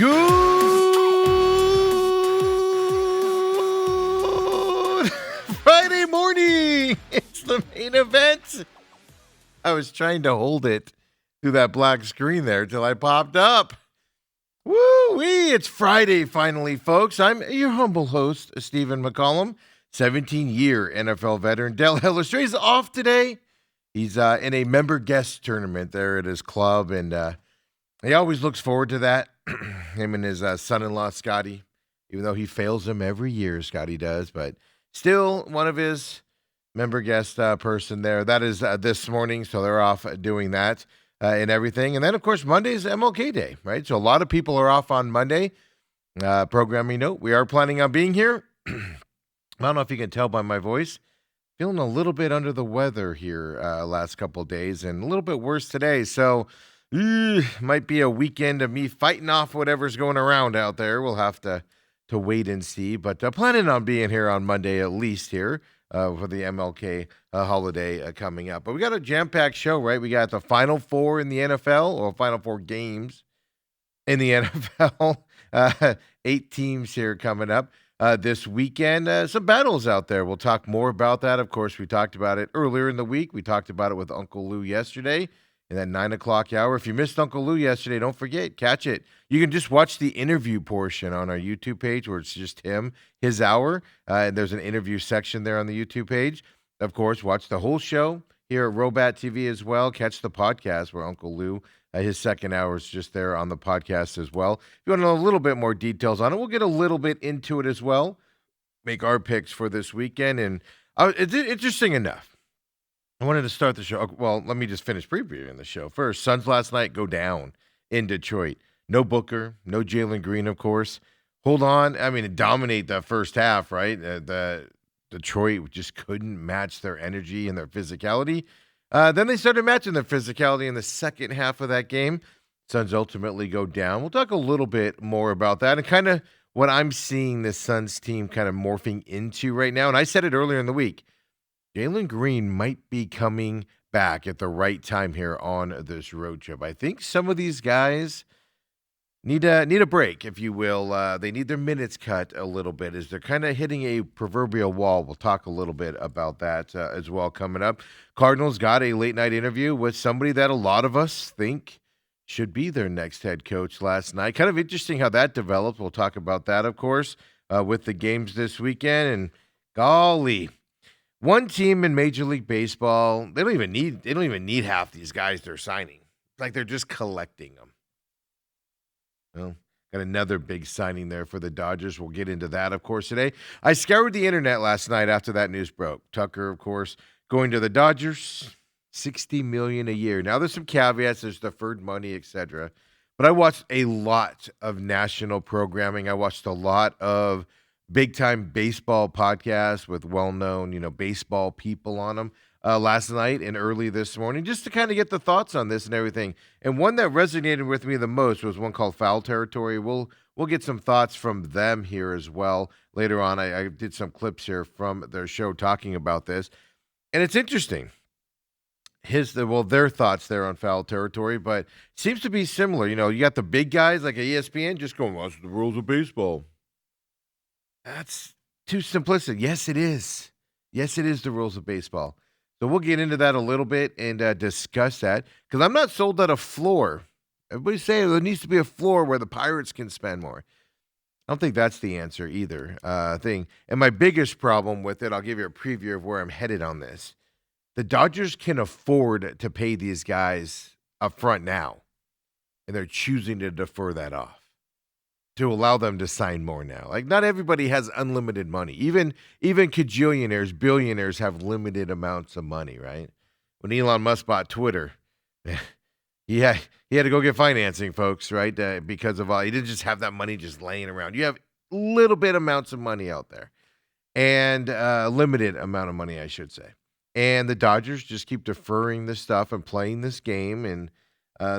Good Friday morning. It's the main event. I was trying to hold it through that black screen there till I popped up. Woo-wee, it's Friday finally, folks. I'm your humble host, Stephen McCollum, 17-year NFL veteran. Dale Hellestrae is off today. He's in a member guest tournament there at his club, and he always looks forward to that. Him and his son-in-law, Scotty, even though he fails him every year, Scotty does, but still one of his member guest person there. That is this morning, so they're off doing that and everything. And then, of course, Monday is MLK Day, right? So a lot of people are off on Monday. Programming note, we are planning on being here. I don't know if you can tell by my voice. Feeling a little bit under the weather here last couple of days and a little bit worse today. So might be a weekend of me fighting off whatever's going around out there. We'll have to wait and see. But planning on being here on Monday at least here for the MLK holiday coming up. But we got a jam-packed show, right? We got the Final Four in the NFL, or Final Four games in the NFL. 8 teams here coming up this weekend. Some battles out there. We'll talk more about that. Of course, we talked about it earlier in the week. We talked about it with Uncle Lou yesterday in that 9 o'clock hour. If you missed Uncle Lou yesterday, don't forget, catch it. You can just watch the interview portion on our YouTube page where it's just him, his hour. And there's an interview section there on the YouTube page. Of course, watch the whole show here at Robat TV as well. Catch the podcast where Uncle Lou, his second hour is just there on the podcast as well. If you want to know a little bit more details on it, we'll get a little bit into it as well. Make our picks for this weekend. And it's interesting enough. I wanted to start the show. Well, let me just finish previewing the show first. Suns last night go down in Detroit. No Booker, no Jalen Green, of course. Hold on. I mean, dominate the first half, right? The Detroit just couldn't match their energy and their physicality. Then they started matching their physicality in the second half of that game. Suns ultimately go down. We'll talk a little bit more about that and kind of what I'm seeing this Suns team kind of morphing into right now. And I said it earlier in the week. Jalen Green might be coming back at the right time here on this road trip. I think some of these guys need a break, if you will. They need their minutes cut a little bit as they're kind of hitting a proverbial wall. We'll talk a little bit about that as well coming up. Cardinals got a late-night interview with somebody that a lot of us think should be their next head coach last night. Kind of interesting how that developed. We'll talk about that, of course, with the games this weekend. And golly, one team in Major League Baseball, they don't even need half these guys they're signing. It's like they're just collecting them. Well, got another big signing there for the Dodgers. We'll get into that, of course, today. I scoured the internet last night after that news broke. Tucker, of course, going to the Dodgers, $60 million a year. Now, there's some caveats. There's deferred money, etc. But I watched a lot of national programming. I watched a lot of big-time baseball podcasts with well-known, baseball people on them last night and early this morning, just to kind of get the thoughts on this and everything. And one that resonated with me the most was one called Foul Territory. We'll get some thoughts from them here as well later on. I did some clips here from their show talking about this, and it's interesting. Their thoughts there on Foul Territory, but seems to be similar. You got the big guys like ESPN just going, well, that's the rules of baseball. That's too simplistic. Yes, it is. Yes, it is the rules of baseball. So we'll get into that a little bit and discuss that because I'm not sold at a floor. Everybody's saying there needs to be a floor where the Pirates can spend more. I don't think that's the answer either. And my biggest problem with it, I'll give you a preview of where I'm headed on this. The Dodgers can afford to pay these guys up front now, and they're choosing to defer that off to allow them to sign more now. Like, not everybody has unlimited money. Even cajillionaires, billionaires have limited amounts of money, right? When Elon Musk bought Twitter, he had to go get financing, folks, right? Because of all, he didn't just have that money just laying around. You have little bit amounts of money out there, and limited amount of money, I should say. And the Dodgers just keep deferring this stuff and playing this game, and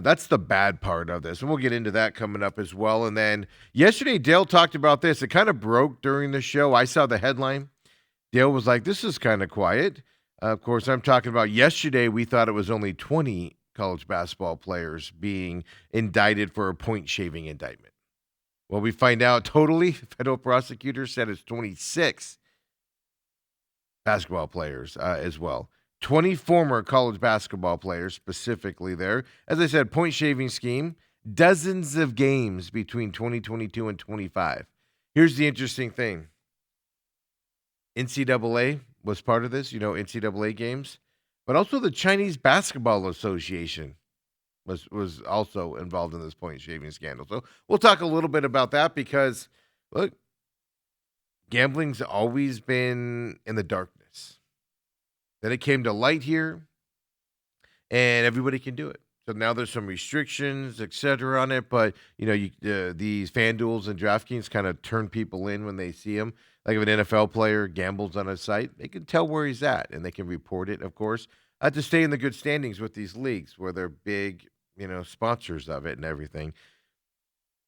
that's the bad part of this. And we'll get into that coming up as well. And then yesterday, Dale talked about this. It kind of broke during the show. I saw the headline. Dale was like, this is kind of quiet. Of course, I'm talking about yesterday, we thought it was only 20 college basketball players being indicted for a point-shaving indictment. Well, we find out totally. Federal prosecutor said it's 26 basketball players as well. 20 former college basketball players specifically there. As I said, point shaving scheme, dozens of games between 2022 and 25. Here's the interesting thing. NCAA was part of this, NCAA games, but also the Chinese Basketball Association was also involved in this point shaving scandal. So we'll talk a little bit about that because, look, gambling's always been in the darkness. Then it came to light here, and everybody can do it. So now there's some restrictions, et cetera, on it. But, these FanDuels and DraftKings kind of turn people in when they see them. Like if an NFL player gambles on a site, they can tell where he's at, and they can report it, of course, to stay in the good standings with these leagues where they're big, sponsors of it and everything.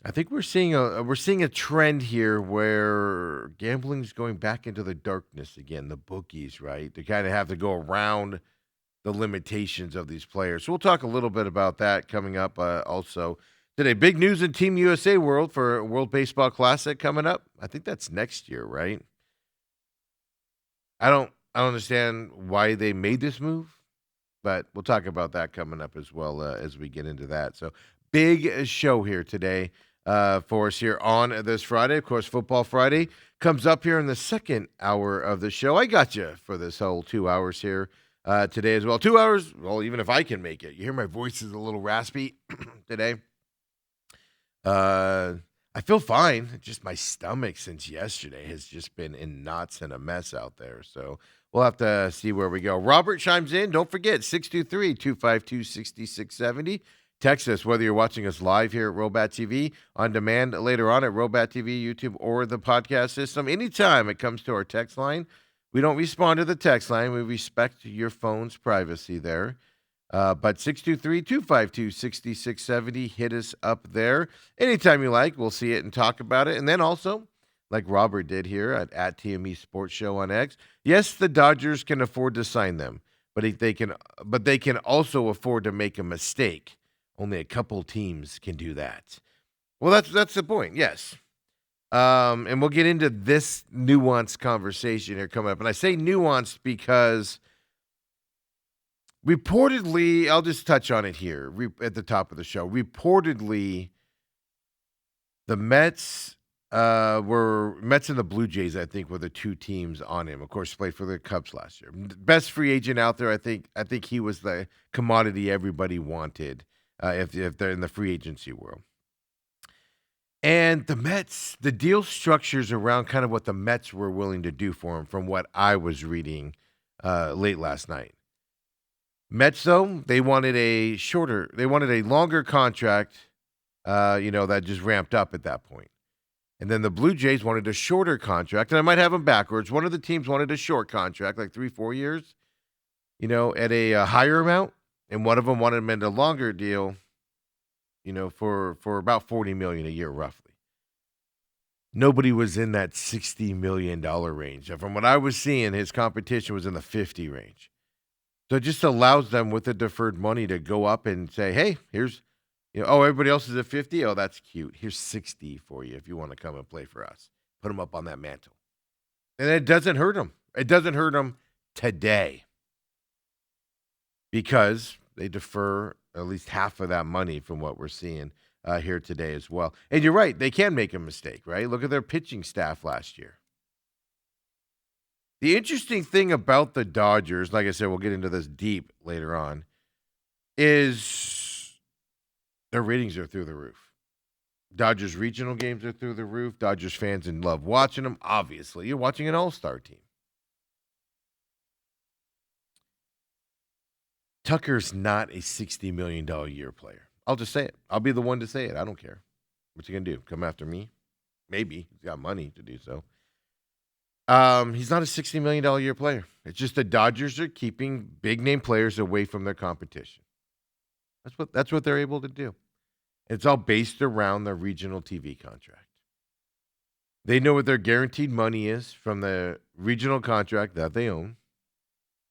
I think we're seeing a trend here where gambling's going back into the darkness again. The bookies, right? They kind of have to go around the limitations of these players. So we'll talk a little bit about that coming up. Also today, big news in Team USA world for World Baseball Classic coming up. I think that's next year, right? I don't understand why they made this move, but we'll talk about that coming up as well as we get into that. So big show here today for us here on this Friday. Of course, Football Friday comes up here in the second hour of the show. I got you for this whole 2 hours here today as well. 2 hours, well, even if I can make it. You hear my voice is a little raspy today. I feel fine. Just my stomach since yesterday has just been in knots and a mess out there. So we'll have to see where we go. Robert chimes in. Don't forget, 623-252-6670. Text us whether you're watching us live here at Robat TV, on demand later on at Robat TV, YouTube, or the podcast system. Anytime it comes to our text line, we don't respond to the text line. We respect your phone's privacy there. But 623-252-6670, hit us up there. Anytime you like, we'll see it and talk about it. And then also, like Robert did here at TME Sports Show on X, yes, the Dodgers can afford to sign them, but they can also afford to make a mistake. Only a couple teams can do that. Well, that's the point, yes. And we'll get into this nuanced conversation here coming up. And I say nuanced because reportedly, I'll just touch on it here at the top of the show. Reportedly, the Mets and the Blue Jays, I think, were the two teams on him. Of course, he played for the Cubs last year. Best free agent out there. I think he was the commodity everybody wanted if they're in the free agency world. And the Mets, the deal structures around kind of what the Mets were willing to do for him, from what I was reading late last night. Mets, though, they wanted a longer contract, that just ramped up at that point. And then the Blue Jays wanted a shorter contract, and I might have them backwards. One of the teams wanted a short contract, like 3-4 years, at a higher amount, and one of them wanted him in a longer deal, for about $40 million a year, roughly. Nobody was in that $60 million range. From what I was seeing, his competition was in the 50 range. So it just allows them with the deferred money to go up and say, hey, here's, everybody else is at 50. Oh, that's cute. Here's 60 for you if you want to come and play for us. Put them up on that mantle. And it doesn't hurt them. It doesn't hurt them today because they defer at least half of that money from what we're seeing here today as well. And you're right. They can make a mistake, right? Look at their pitching staff last year. The interesting thing about the Dodgers, like I said, we'll get into this deep later on, is their ratings are through the roof. Dodgers regional games are through the roof. Dodgers fans love watching them. Obviously, you're watching an all-star team. Tucker's not a $60 million a year player. I'll just say it. I'll be the one to say it. I don't care. What's he going to do? Come after me? Maybe. He's got money to do so. He's not a $60 million a year player. It's just the Dodgers are keeping big-name players away from their competition. That's what they're able to do. It's all based around the regional TV contract. They know what their guaranteed money is from the regional contract that they own.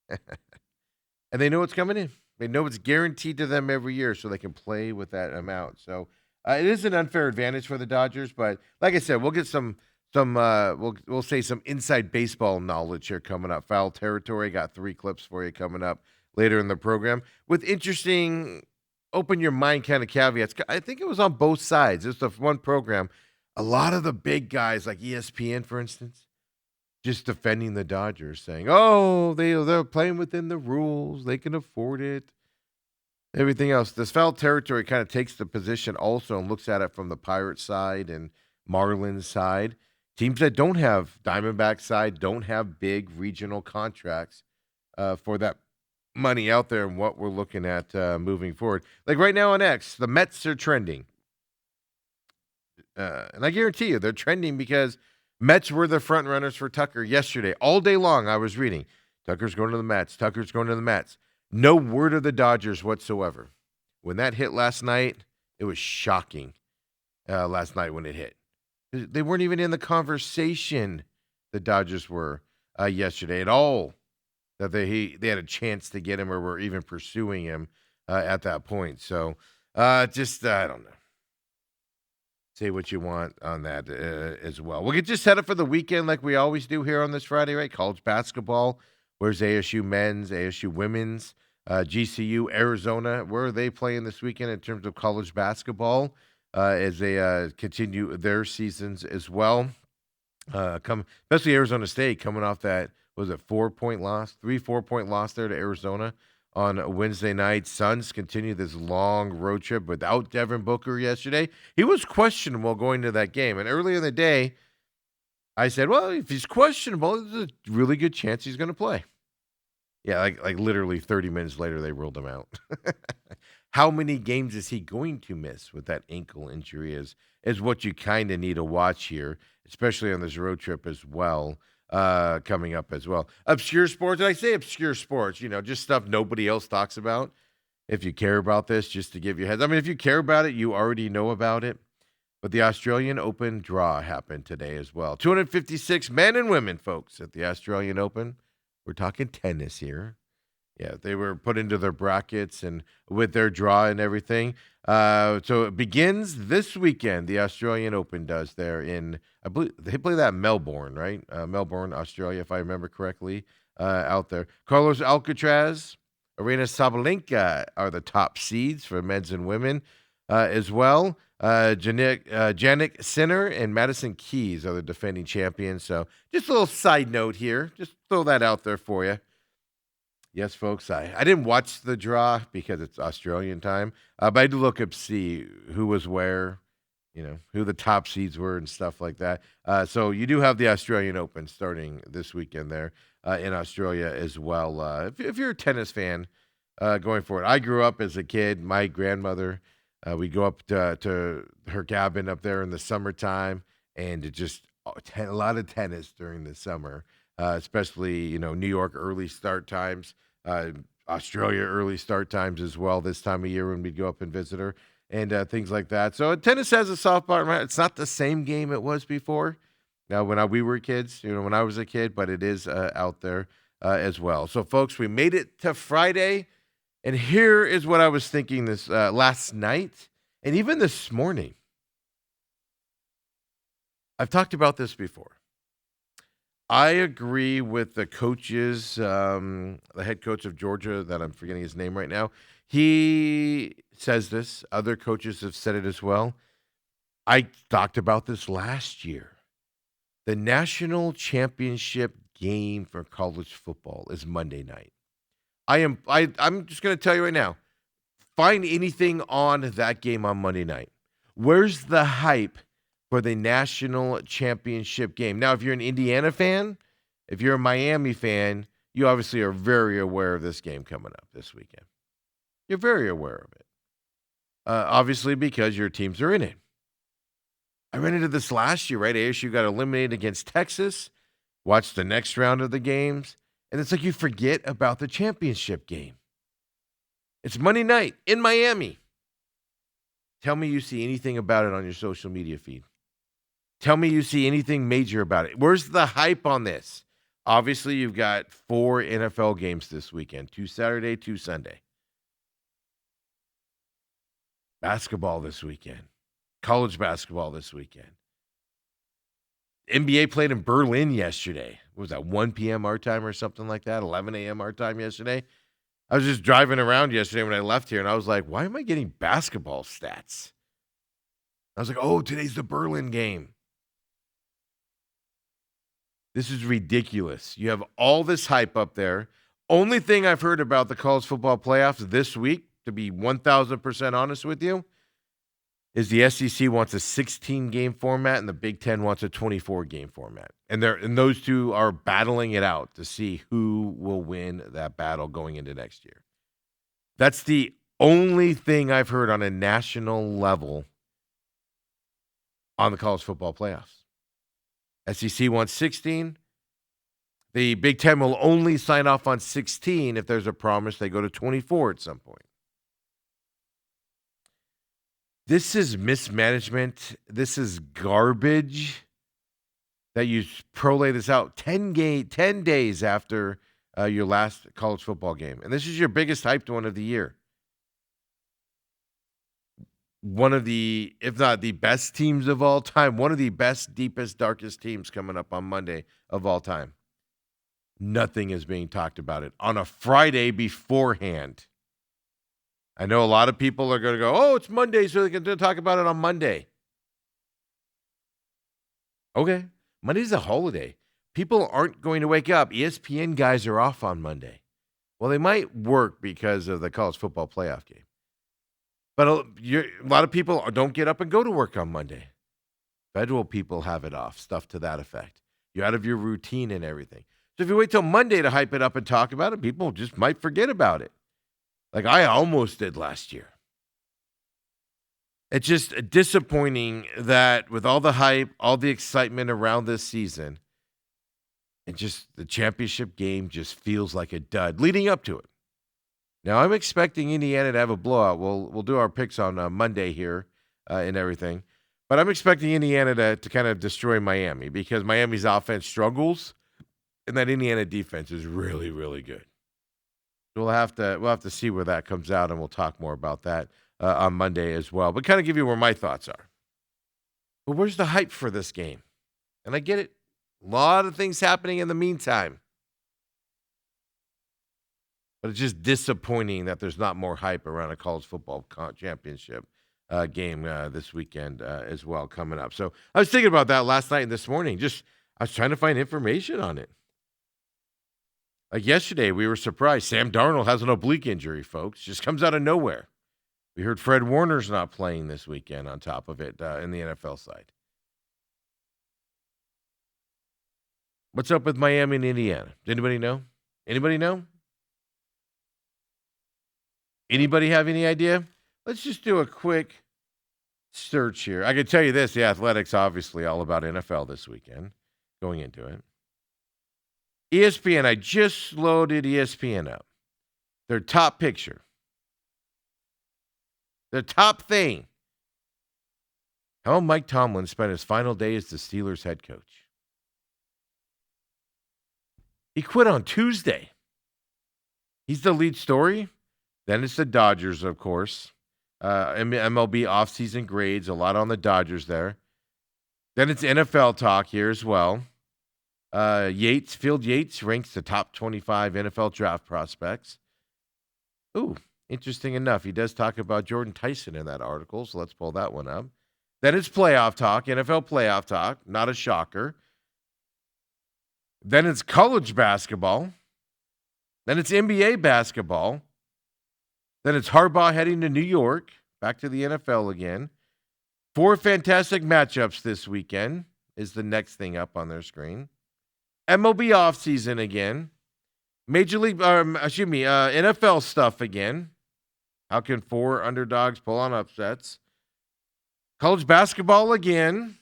And they know what's coming in. They know it's guaranteed to them every year, so they can play with that amount. So It is an unfair advantage for the Dodgers, but like I said, we'll get we'll say some inside baseball knowledge here coming up. Foul territory. Got 3 clips for you coming up later in the program with interesting open your mind kind of caveats. I think it was on both sides. It's the one program. A lot of the big guys like ESPN, for instance, just defending the Dodgers, saying, "Oh, they're playing within the rules. They can afford it." Everything else, this foul territory kind of takes the position also and looks at it from the Pirates side and Marlins side. Teams that don't have Diamondback side don't have big regional contracts for that money out there and what we're looking at moving forward. Like right now on X, the Mets are trending. And I guarantee you they're trending because Mets were the front runners for Tucker yesterday. All day long I was reading, Tucker's going to the Mets. Tucker's going to the Mets. No word of the Dodgers whatsoever. When that hit last night, it was shocking last night when it hit. They weren't even in the conversation, the Dodgers were yesterday at all, that they had a chance to get him or were even pursuing him at that point. So I don't know. Say what you want on that as well. We'll get you set up for the weekend like we always do here on this Friday, right? College basketball. Where's ASU men's, ASU women's, GCU, Arizona? Where are they playing this weekend in terms of college basketball as they continue their seasons as well? Especially Arizona State coming off that, was it 4-point loss? 4-point loss there to Arizona on Wednesday night. Suns continue this long road trip without Devin Booker yesterday. He was questionable going to that game. And earlier in the day, I said, well, if he's questionable, there's a really good chance he's going to play. Yeah, like literally 30 minutes later, they ruled him out. How many games is he going to miss with that ankle injury is what you kind of need to watch here, especially on this road trip as well, coming up as well. Obscure sports, and I say obscure sports, just stuff nobody else talks about. If you care about this, just to give you a heads. I mean, if you care about it, you already know about it. But the Australian Open draw happened today as well. 256 men and women, folks, at the Australian Open. We're talking tennis here. Yeah, they were put into their brackets and with their draw and everything. So it begins this weekend. The Australian Open does there in, I believe they play that in Melbourne, right? Melbourne, Australia, if I remember correctly, out there. Carlos Alcaraz, Aryna Sabalenka are the top seeds for men's and women as well. Jannik Sinner and Madison Keys are the defending champions. So just a little side note here. Just throw that out there for you. Yes, folks, I didn't watch the draw because it's Australian time, but I did look up see who was where, who the top seeds were and stuff like that. So you do have the Australian Open starting this weekend there in Australia as well. If you're a tennis fan going for it. I grew up as a kid, my grandmother, we go up to her cabin up there in the summertime, and it just a lot of tennis during the summer, especially New York early start times, Australia early start times as well. This time of year when we go up and visit her and things like that. So tennis has a soft part. It's not the same game it was before. Now when we were kids, when I was a kid, but it is out there as well. So folks, we made it to Friday. And here is what I was thinking this last night and even this morning. I've talked about this before. I agree with the coaches, the head coach of Georgia, that I'm forgetting his name right now. He says this. Other coaches have said it as well. I talked about this last year. The national championship game for college football is Monday night. I'm just going to tell you right now, find anything on that game on Monday night. Where's the hype for the national championship game? Now, if you're an Indiana fan, if you're a Miami fan, you obviously are very aware of this game coming up this weekend. You're very aware of it. Obviously, because your teams are in it. I ran into this last year, right? ASU got eliminated against Texas. Watched the next round of the games. And it's like you forget about the championship game. It's Monday night in Miami. Tell me you see anything about it on your social media feed. Tell me you see anything major about it. Where's the hype on this? Obviously, you've got 4 NFL games this weekend. 2 Saturday, 2 Sunday. Basketball this weekend. college basketball this weekend. NBA played in Berlin yesterday. What was that, 1 p.m. our time or something like that? 11 a.m. our time yesterday? I was just driving around yesterday when I left here, and I was like, why am I getting basketball stats? I was like, oh, today's the Berlin game. This is ridiculous. You have all this hype up there. Only thing I've heard about the college football playoffs this week, to be 1,000% honest with you, is the SEC wants a 16-game format and the Big Ten wants a 24-game format. And those two are battling it out to see who will win that battle going into next year. That's the only thing I've heard on a national level on the college football playoffs. SEC wants 16. The Big Ten will only sign off on 16 if there's a promise they go to 24 at some point. This is mismanagement. This is garbage that you prolay this out 10 days after your last college football game. And this is your biggest hyped one of the year. One of the, if not the best teams of all time, one of the best, deepest, darkest teams coming up on Monday of all time. Nothing is being talked about it on a Friday beforehand. I know a lot of people are going to go, oh, it's Monday, so they can talk about it on Monday. Okay. Monday's a holiday. People aren't going to wake up. ESPN guys are off on Monday. Well, they might work because of the college football playoff game. But a lot of people don't get up and go to work on Monday. Federal people have it off, stuff to that effect. You're out of your routine and everything. So if you wait till Monday to hype it up and talk about it, people just might forget about it. Like I almost did last year. It's just disappointing that with all the hype, all the excitement around this season, and just the championship game just feels like a dud leading up to it. Now, I'm expecting Indiana to have a blowout. We'll do our picks on Monday here and everything. But I'm expecting Indiana to kind of destroy Miami because Miami's offense struggles, and that Indiana defense is really, really good. We'll have to see where that comes out, and we'll talk more about that on Monday as well. But kind of give you where my thoughts are. But where's the hype for this game? And I get it. A lot of things happening in the meantime. But it's just disappointing that there's not more hype around a college football championship game this weekend as well coming up. So I was thinking about that last night and this morning. I was trying to find information on it. Like yesterday, we were surprised. Sam Darnold has an oblique injury, folks. Just comes out of nowhere. We heard Fred Warner's not playing this weekend on top of it in the NFL side. What's up with Miami and Indiana? Does anybody know? Anybody know? Anybody have any idea? Let's just do a quick search here. I can tell you this. The Athletics, obviously, all about NFL this weekend, going into it. ESPN, I just loaded ESPN up. Their top picture. Their top thing. How Mike Tomlin spent his final day as the Steelers head coach. He quit on Tuesday. He's the lead story. Then it's the Dodgers, of course. MLB offseason grades, a lot on the Dodgers there. Then it's NFL talk here as well. Field Yates ranks the top 25 NFL draft prospects. Ooh, interesting enough. He does talk about Jordan Tyson in that article, so let's pull that one up. Then it's playoff talk, NFL playoff talk, not a shocker. Then it's college basketball. Then it's NBA basketball. Then it's Harbaugh heading to New York, back to the NFL again. 4 fantastic matchups this weekend is the next thing up on their screen. MLB offseason again. NFL stuff again. How can 4 underdogs pull on upsets? College basketball again.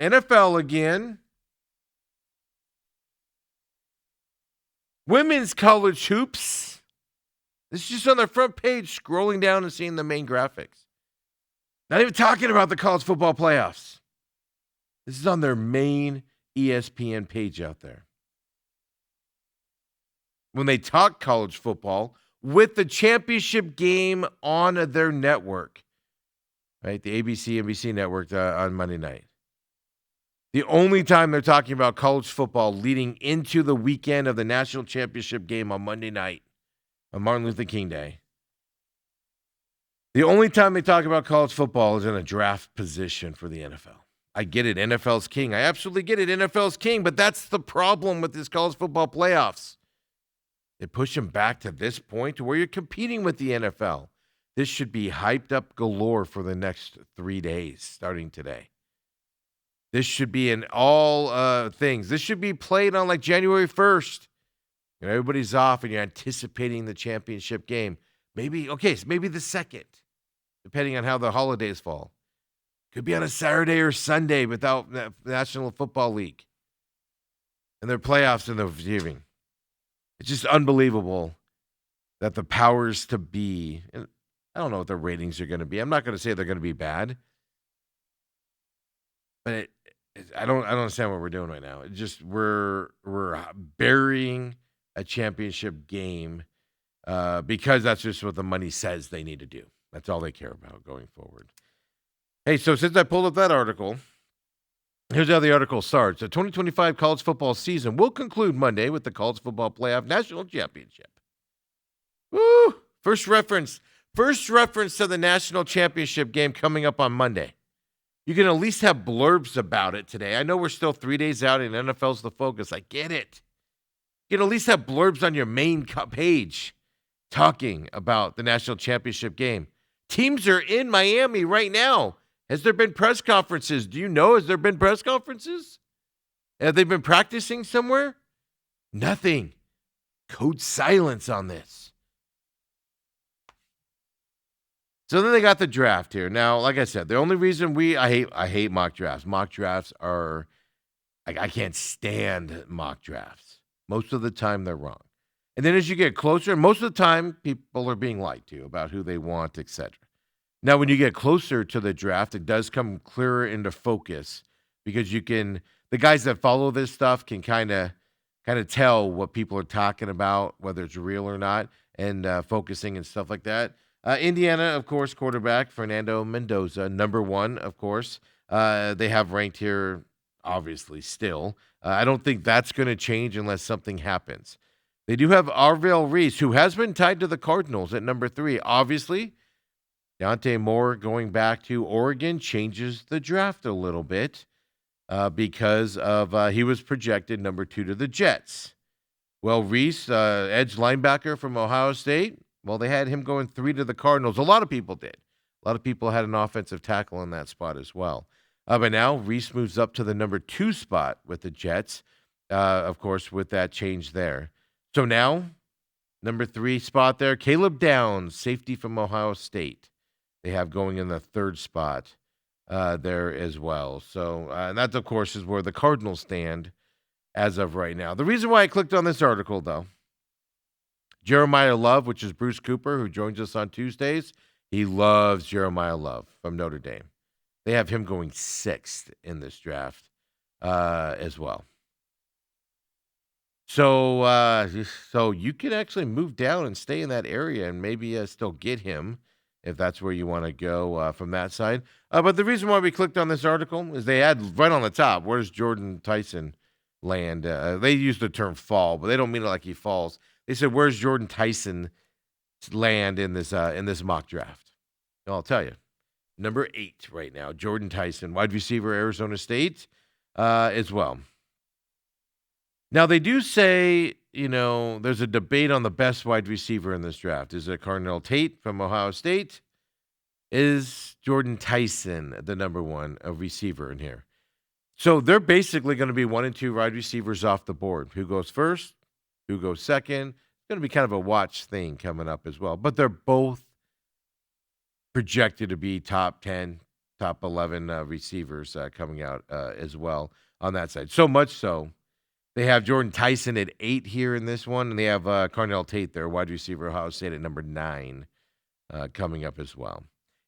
NFL again. Women's college hoops. This is just on their front page, scrolling down and seeing the main graphics. Not even talking about the college football playoffs. This is on their main ESPN page out there. When they talk college football with the championship game on their network. right? The ABC, NBC network on Monday night. The only time they're talking about college football leading into the weekend of the national championship game on Monday night, on Martin Luther King Day. The only time they talk about college football is in a draft position for the NFL. I get it. NFL's king. I absolutely get it. NFL's king, but that's the problem with this college football playoffs. They push them back to this point to where you're competing with the NFL. This should be hyped up galore for the next 3 days, starting today. This should be in all things. This should be played on like January 1st. And everybody's off and you're anticipating the championship game. Maybe the 2nd, depending on how the holidays fall. Could be on a Saturday or Sunday without the National Football League. And their playoffs in the receiving. It's just unbelievable that the powers to be, and I don't know what their ratings are going to be. I'm not going to say they're going to be bad. But I don't understand what we're doing right now. It just we're burying a championship game because that's just what the money says they need to do. That's all they care about going forward. Hey, so since I pulled up that article, here's how the article starts. The 2025 college football season will conclude Monday with the College Football Playoff National Championship. Woo! First reference to the national championship game coming up on Monday. You can at least have blurbs about it today. I know we're still 3 days out and NFL's the focus. I get it. You can at least have blurbs on your main page talking about the national championship game. Teams are in Miami right now. Has there been press conferences? Do you know? Has there been press conferences? Have they been practicing somewhere? Nothing. Code silence on this. So then they got the draft here. Now, like I said, the only reason I hate mock drafts. Mock drafts are, I can't stand mock drafts. Most of the time they're wrong. And then as you get closer, most of the time people are being lied to about who they want, etc. Now, when you get closer to the draft, it does come clearer into focus because the guys that follow this stuff can kind of tell what people are talking about, whether it's real or not, and focusing and stuff like that. Indiana, of course, quarterback Fernando Mendoza, number 1, of course. They have ranked here, obviously, still. I don't think that's going to change unless something happens. They do have Arvell Reese, who has been tied to the Cardinals at number 3. Obviously, Dante Moore going back to Oregon changes the draft a little bit because of he was projected number 2 to the Jets. Well, Reese, edge linebacker from Ohio State, well, they had him going 3 to the Cardinals. A lot of people did. A lot of people had an offensive tackle in that spot as well. But now Reese moves up to the number 2 spot with the Jets, of course, with that change there. So now, number 3 spot there, Caleb Downs, safety from Ohio State. They have going in the 3rd spot there as well. So and that, of course, is where the Cardinals stand as of right now. The reason why I clicked on this article, though, Jeremiah Love, which is Bruce Cooper, who joins us on Tuesdays, he loves Jeremiah Love from Notre Dame. They have him going 6th in this draft as well. So you can actually move down and stay in that area and maybe still get him if that's where you want to go from that side. But the reason why we clicked on this article is they had right on the top, where does Jordan Tyson land? They use the term fall, but they don't mean it like he falls. They said, where's Jordan Tyson land in this mock draft? And I'll tell you, number 8 right now, Jordan Tyson, wide receiver, Arizona State as well. Now, they do say, there's a debate on the best wide receiver in this draft. Is it Carnell Tate from Ohio State? Is Jordan Tyson the number 1 receiver in here? So they're basically going to be 1 and 2 wide receivers off the board. Who goes first? Who goes second? It's going to be kind of a watch thing coming up as well. But they're both projected to be top 10, top 11 receivers coming out as well on that side. So much so, they have Jordan Tyson at 8 here in this one, and they have Carnell Tate, their wide receiver, Ohio State, at number 9 coming up as well.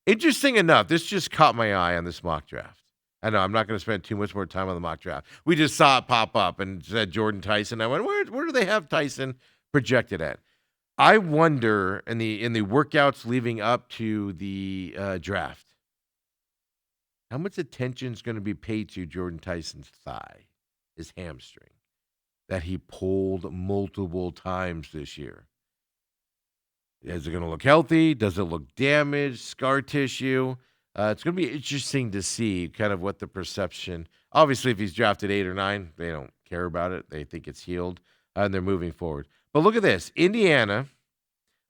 Interesting enough, this just caught my eye on this mock draft. I know I'm not going to spend too much more time on the mock draft. We just saw it pop up and said Jordan Tyson. I went, where do they have Tyson projected at? I wonder in the workouts leading up to the draft, How much attention is going to be paid to Jordan Tyson's thigh, his hamstring, that he pulled multiple times this year? Is it going to look healthy? Does it look damaged, scar tissue? It's going to be interesting to see kind of what the perception. Obviously, if he's drafted 8 or 9, they don't care about it. They think it's healed, and they're moving forward. But look at this. Indiana,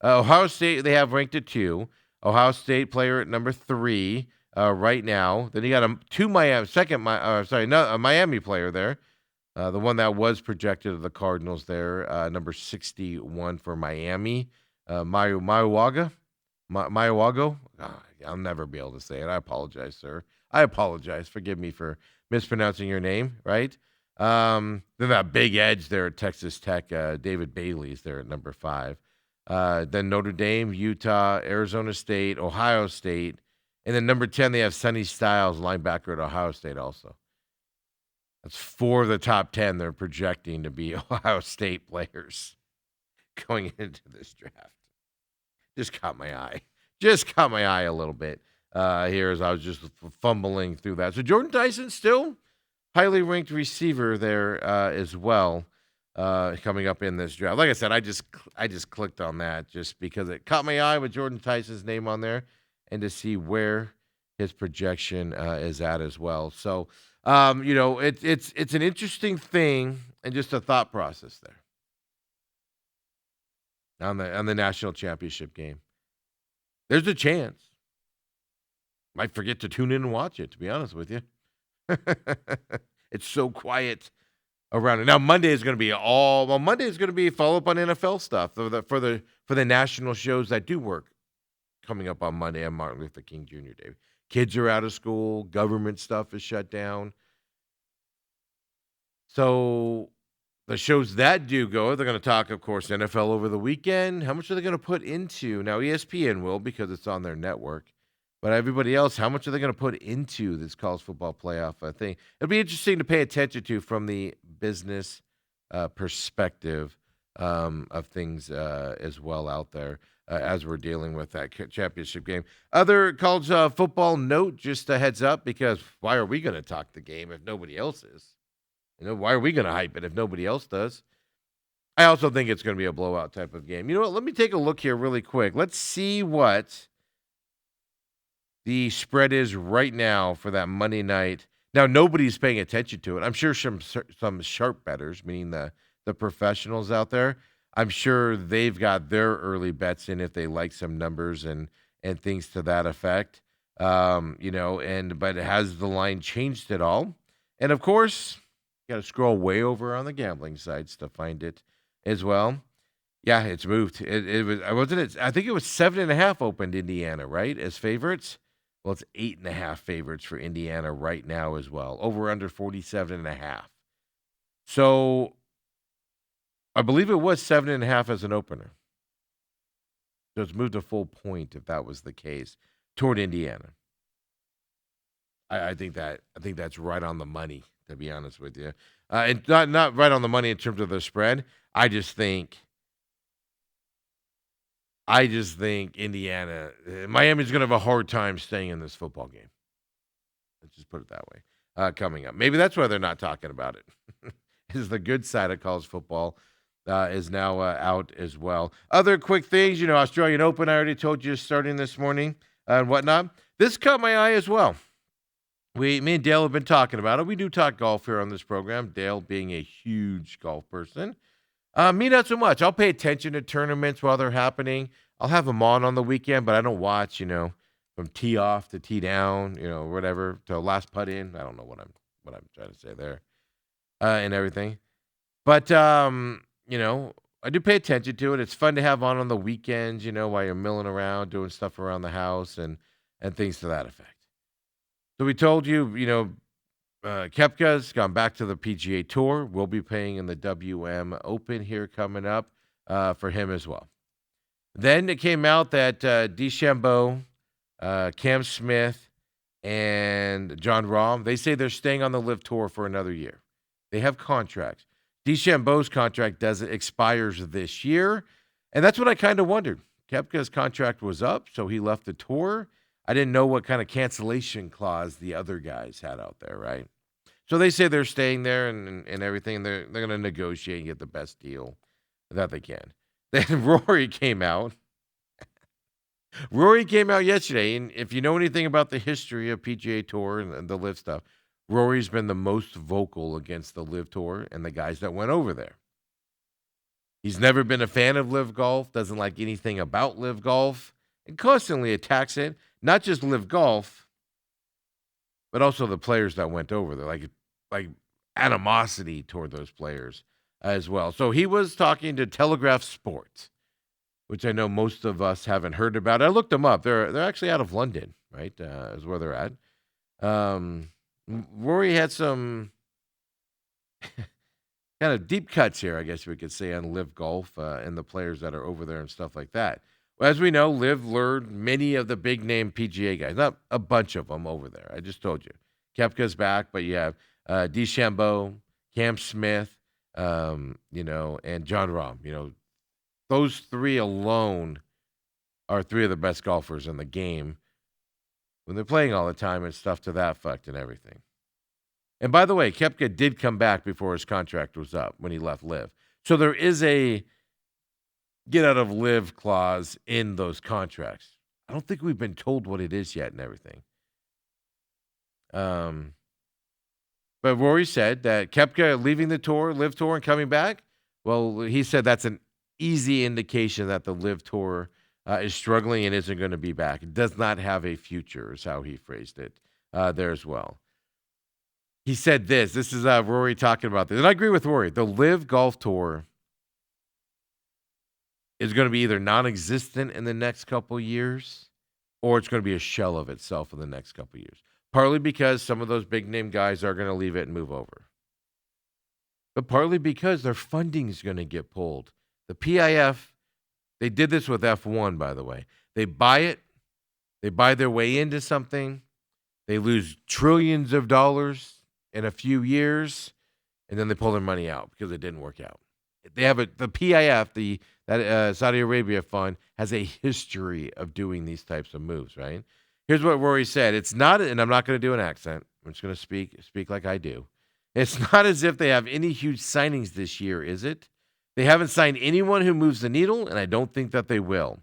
Ohio State, they have ranked at 2. Ohio State player at number 3 right now. Then you got a Miami player there. The one that was projected of the Cardinals there, number 61 for Miami. Mayawago. I'll never be able to say it. I apologize, sir. I apologize. Forgive me for mispronouncing your name, right? Then that big edge there at Texas Tech, David Bailey's there at number 5. Then Notre Dame, Utah, Arizona State, Ohio State. And then number 10, they have Sonny Styles, linebacker at Ohio State also. That's 4 of the top 10 they're projecting to be Ohio State players going into this draft. Just caught my eye. Just caught my eye a little bit here as I was just fumbling through that. So Jordan Tyson still highly ranked receiver there as well coming up in this draft. Like I said, I just clicked on that just because it caught my eye with Jordan Tyson's name on there and to see where his projection is at as well. So, it's an interesting thing and just a thought process there. On the national championship game. There's a chance. Might forget to tune in and watch it, to be honest with you. It's so quiet around it. Now Monday is going to be follow up on NFL stuff for the national shows that do work coming up on Monday on Martin Luther King Jr. Day. Kids are out of school, government stuff is shut down. So the shows that do go, they're going to talk, of course, NFL over the weekend. How much are they going to put into? Now, ESPN will because it's on their network. But everybody else, how much are they going to put into this college football playoff? I think it'll be interesting to pay attention to from the business perspective of things as well out there as we're dealing with that championship game. Other college football note, just a heads up, because why are we going to talk the game if nobody else is? Why are we going to hype it if nobody else does? I also think it's going to be a blowout type of game. You know what? Let me take a look here really quick. Let's see what the spread is right now for that Monday night. Now, nobody's paying attention to it. I'm sure some sharp bettors, meaning the professionals out there, I'm sure they've got their early bets in if they like some numbers and things to that effect. But has the line changed at all? And, of course, got to scroll way over on the gambling sites to find it as well. Yeah, it's moved. I think it was 7.5 opened Indiana, right, as favorites. Well, it's 8.5 favorites for Indiana right now as well. Over under 47.5. So I believe it was 7.5 as an opener. So it's moved a full point if that was the case toward Indiana. I think that's right on the money, to be honest with you. And not right on the money in terms of the spread. I just think Miami's going to have a hard time staying in this football game. Let's just put it that way. Coming up. Maybe that's why they're not talking about it. Is the good side of college football is now out as well. Other quick things, Australian Open, I already told you, starting this morning and whatnot. This caught my eye as well. Me and Dale have been talking about it. We do talk golf here on this program, Dale being a huge golf person. Me, not so much. I'll pay attention to tournaments while they're happening. I'll have them on the weekend, but I don't watch, from tee off to tee down, whatever, to last putt in. I don't know what I'm trying to say there and everything. But, I do pay attention to it. It's fun to have on the weekends, while you're milling around, doing stuff around the house and things to that effect. So we told you, Koepka's gone back to the PGA Tour. We'll be playing in the WM Open here coming up for him as well. Then it came out that DeChambeau, Cam Smith, and Jon Rahm, they say they're staying on the LIV Tour for another year. They have contracts. DeChambeau's contract expires this year, and that's what I kind of wondered. Koepka's contract was up, so he left the tour. I didn't know what kind of cancellation clause the other guys had out there, right? So they say they're staying there and everything. They're going to negotiate and get the best deal that they can. Then Rory came out. Rory came out yesterday, and if you know anything about the history of PGA Tour and the Live stuff, Rory's been the most vocal against the Live Tour and the guys that went over there. He's never been a fan of Live Golf, doesn't like anything about Live Golf, and constantly attacks it. Not just Live Golf, but also the players that went over there, like animosity toward those players as well. So he was talking to Telegraph Sports, which I know most of us haven't heard about. I looked them up. They're actually out of London, right? Is where they're at. Rory had some kind of deep cuts here, I guess we could say, on Live Golf and the players that are over there and stuff like that. Well, as we know, Live lured many of the big name PGA guys, not a bunch of them over there. I just told you. Koepka's back, but you have DeChambeau, Cam Smith, and John Rahm. Those three alone are three of the best golfers in the game when they're playing all the time and stuff to that effect and everything. And by the way, Koepka did come back before his contract was up when he left Live. So there is a get out of Live clause in those contracts. I don't think we've been told what it is yet and everything. But Rory said that Koepka leaving the tour, Live Tour, and coming back, well, he said that's an easy indication that the Live Tour is struggling and isn't going to be back. It does not have a future, is how he phrased it there as well. He said this is Rory talking about this. And I agree with Rory. The Live Golf Tour is going to be either non-existent in the next couple years or it's going to be a shell of itself in the next couple years. Partly because some of those big-name guys are going to leave it and move over. But partly because their funding is going to get pulled. The PIF, they did this with F1, by the way. They buy it. They buy their way into something. They lose trillions of dollars in a few years, and then they pull their money out because it didn't work out. They have the PIF, that Saudi Arabia fund, has a history of doing these types of moves, right? Here's what Rory said. It's not, and I'm not going to do an accent. I'm just going to speak like I do. It's not as if they have any huge signings this year, is it? They haven't signed anyone who moves the needle, and I don't think that they will.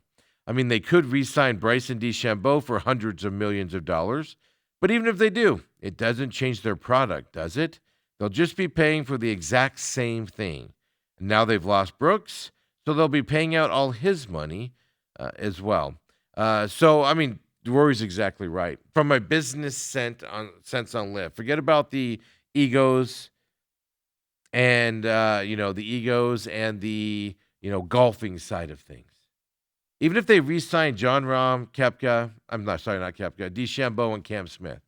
I mean, they could re-sign Bryson DeChambeau for hundreds of millions of dollars, but even if they do, it doesn't change their product, does it? They'll just be paying for the exact same thing. And now they've lost Brooks, so they'll be paying out all his money as well. So, I mean, Rory's exactly right. From a business sense on Live, forget about the egos and, the golfing side of things. Even if they re-sign John Rahm, Koepka, DeChambeau and Cam Smith,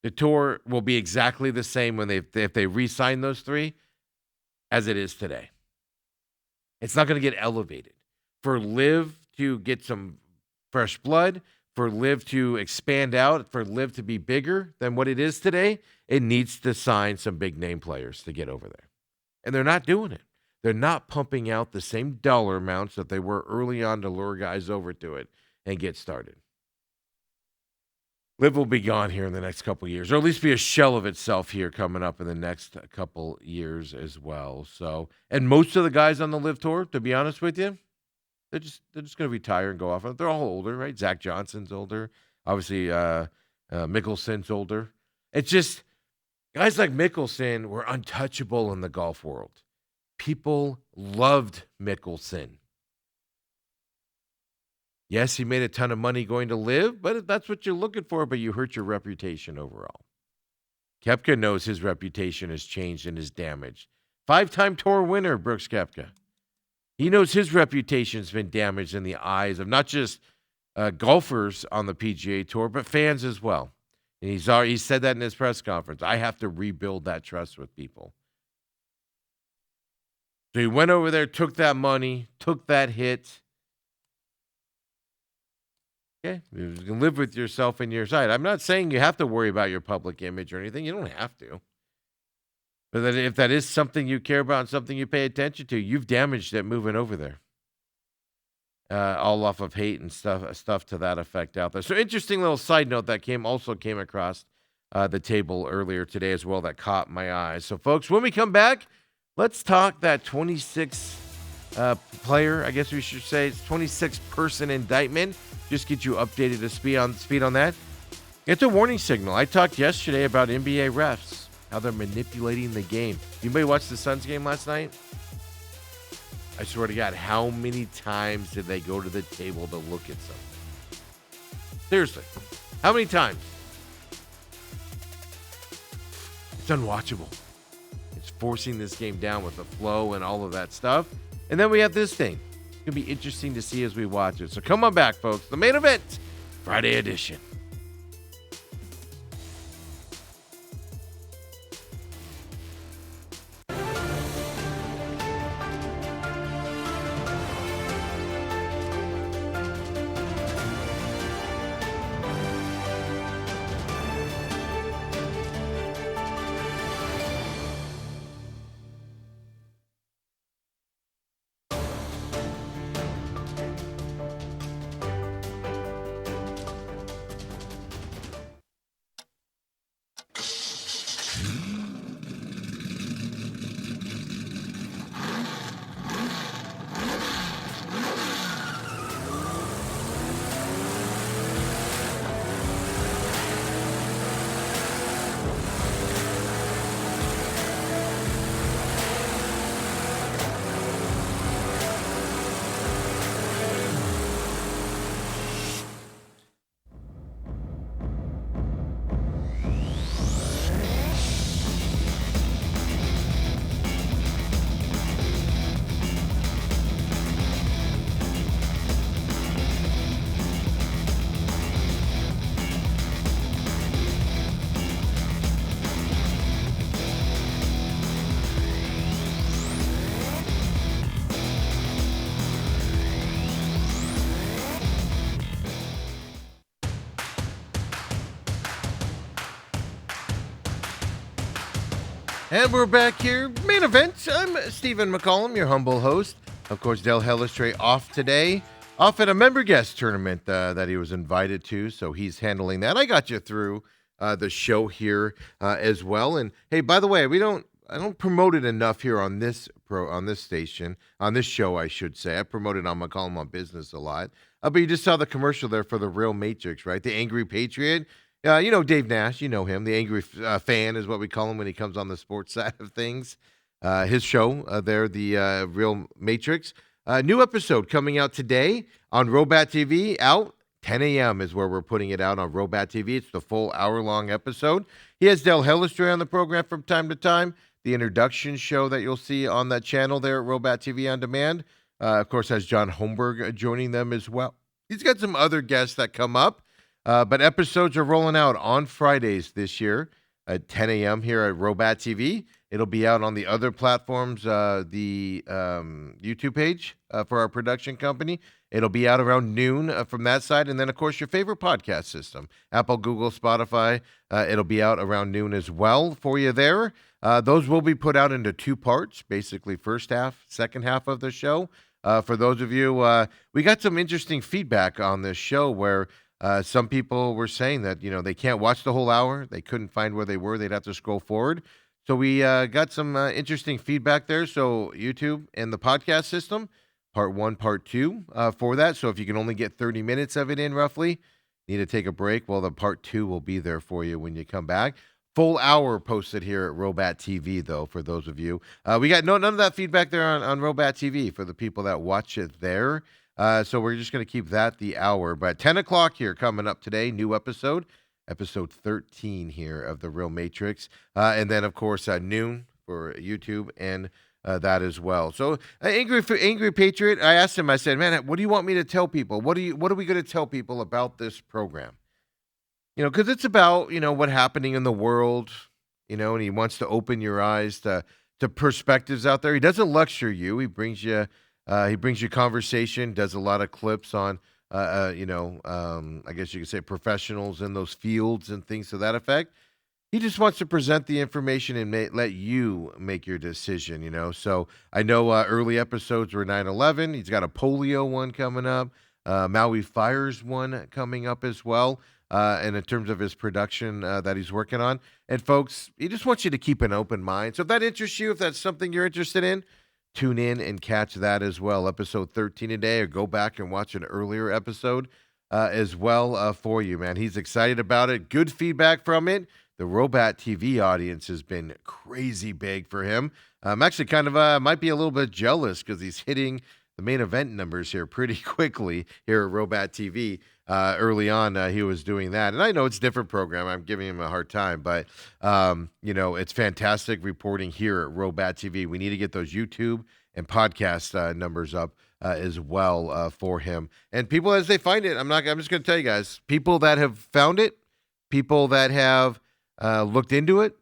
the tour will be exactly the same if they re-sign those three as it is today. It's not going to get elevated. For Live to get some fresh blood, for Live to expand out, for Live to be bigger than what it is today, it needs to sign some big name players to get over there. And they're not doing it. They're not pumping out the same dollar amounts that they were early on to lure guys over to it and get started. Live will be gone here in the next couple of years, or at least be a shell of itself here coming up in the next couple years as well. So, and most of the guys on the Live Tour, to be honest with you, they're just going to retire and go off. They're all older, right? Zach Johnson's older. Obviously, Mickelson's older. It's just guys like Mickelson were untouchable in the golf world. People loved Mickelson. Yes, he made a ton of money going to Live, but that's what you're looking for, but you hurt your reputation overall. Koepka knows his reputation has changed and is damaged. 5-time tour winner, Brooks Koepka. He knows his reputation's been damaged in the eyes of not just golfers on the PGA Tour, but fans as well. And he said that in his press conference. I have to rebuild that trust with people. So he went over there, took that money, took that hit. Okay, you can live with yourself in your side. I'm not saying you have to worry about your public image or anything. You don't have to. But that if that is something you care about and something you pay attention to, you've damaged it moving over there. all off of hate and stuff to that effect out there. So interesting little side note that came across the table earlier today as well that caught my eye. So folks, when we come back, let's talk that 26 player, I guess we should say, it's 26 person indictment. Just get you updated to speed on that. It's a warning signal. I talked yesterday about NBA refs, how they're manipulating the game. Anybody watch the Suns game last night? I swear to God, how many times did they go to the table to look at something? Seriously, how many times? It's unwatchable. It's forcing this game down with the flow and all of that stuff. And then we have this thing. It's going to be interesting to see as we watch it. So come on back, folks. The main event, Friday edition. And we're back here. Main event. I'm Stephen McCollum, your humble host. Of course, Del Hellestrae off today. Off at a member guest tournament that he was invited to, so he's handling that. I got you through the show here as well. And hey, by the way, I don't promote it enough here on this station, on this show, I should say. I promote it on McCollum on Business a lot. But you just saw the commercial there for the Real Matrix, right? The Angry Patriot. You know Dave Nash, you know him. The Angry Fan is what we call him when he comes on the sports side of things. His show there, the Real Matrix. New episode coming out today on Robat TV. Out 10 a.m. is where we're putting it out on Robat TV. It's the full hour-long episode. He has Del Hellestrae on the program from time to time. The introduction show that you'll see on that channel there at Robat TV On Demand. Of course, has John Holmberg joining them as well. He's got some other guests that come up. But episodes are rolling out on Fridays this year at 10 a.m. here at Robat TV. It'll be out on the other platforms, the YouTube page for our production company. It'll be out around noon from that side. And then, of course, your favorite podcast system, Apple, Google, Spotify. It'll be out around noon as well for you there. Those will be put out into two parts, basically first half, second half of the show. For those of you, we got some interesting feedback on this show where some people were saying that, they can't watch the whole hour. They couldn't find where they were. They'd have to scroll forward. So we got some interesting feedback there. So YouTube and the podcast system, part 1, part 2 for that. So if you can only get 30 minutes of it in roughly, need to take a break, well, the part 2 will be there for you when you come back. Full hour posted here at Robat TV, though, for those of you. We got none of that feedback there on Robat TV for the people that watch it there. So we're just going to keep that the hour. But 10 o'clock here coming up today, new episode 13 here of The Real Matrix. And then, of course, noon for YouTube and that as well. So Angry Patriot, I asked him, I said, man, what do you want me to tell people? What are we going to tell people about this program? Because it's about, what's happening in the world, and he wants to open your eyes to perspectives out there. He doesn't lecture you. He brings you conversation, does a lot of clips on, I guess you could say professionals in those fields and things to that effect. He just wants to present the information and let you make your decision, you know. So I know early episodes were 9/11. He's got a polio one coming up, Maui Fires one coming up as well. And in terms of his production that he's working on. And folks, he just wants you to keep an open mind. So if that interests you, if that's something you're interested in, tune in and catch that as well. Episode 13 today, or go back and watch an earlier episode as well for you, man. He's excited about it. Good feedback from it. The Robat TV audience has been crazy big for him. I'm actually kind of might be a little bit jealous because he's hitting the main event numbers here pretty quickly here at Robat TV. Early on, he was doing that, and I know it's a different program. I'm giving him a hard time, but you know, it's fantastic reporting here at Robat TV. We need to get those YouTube and podcast numbers up as well for him. And people as they find it, I'm just going to tell you guys, people that have found it, people that have looked into it,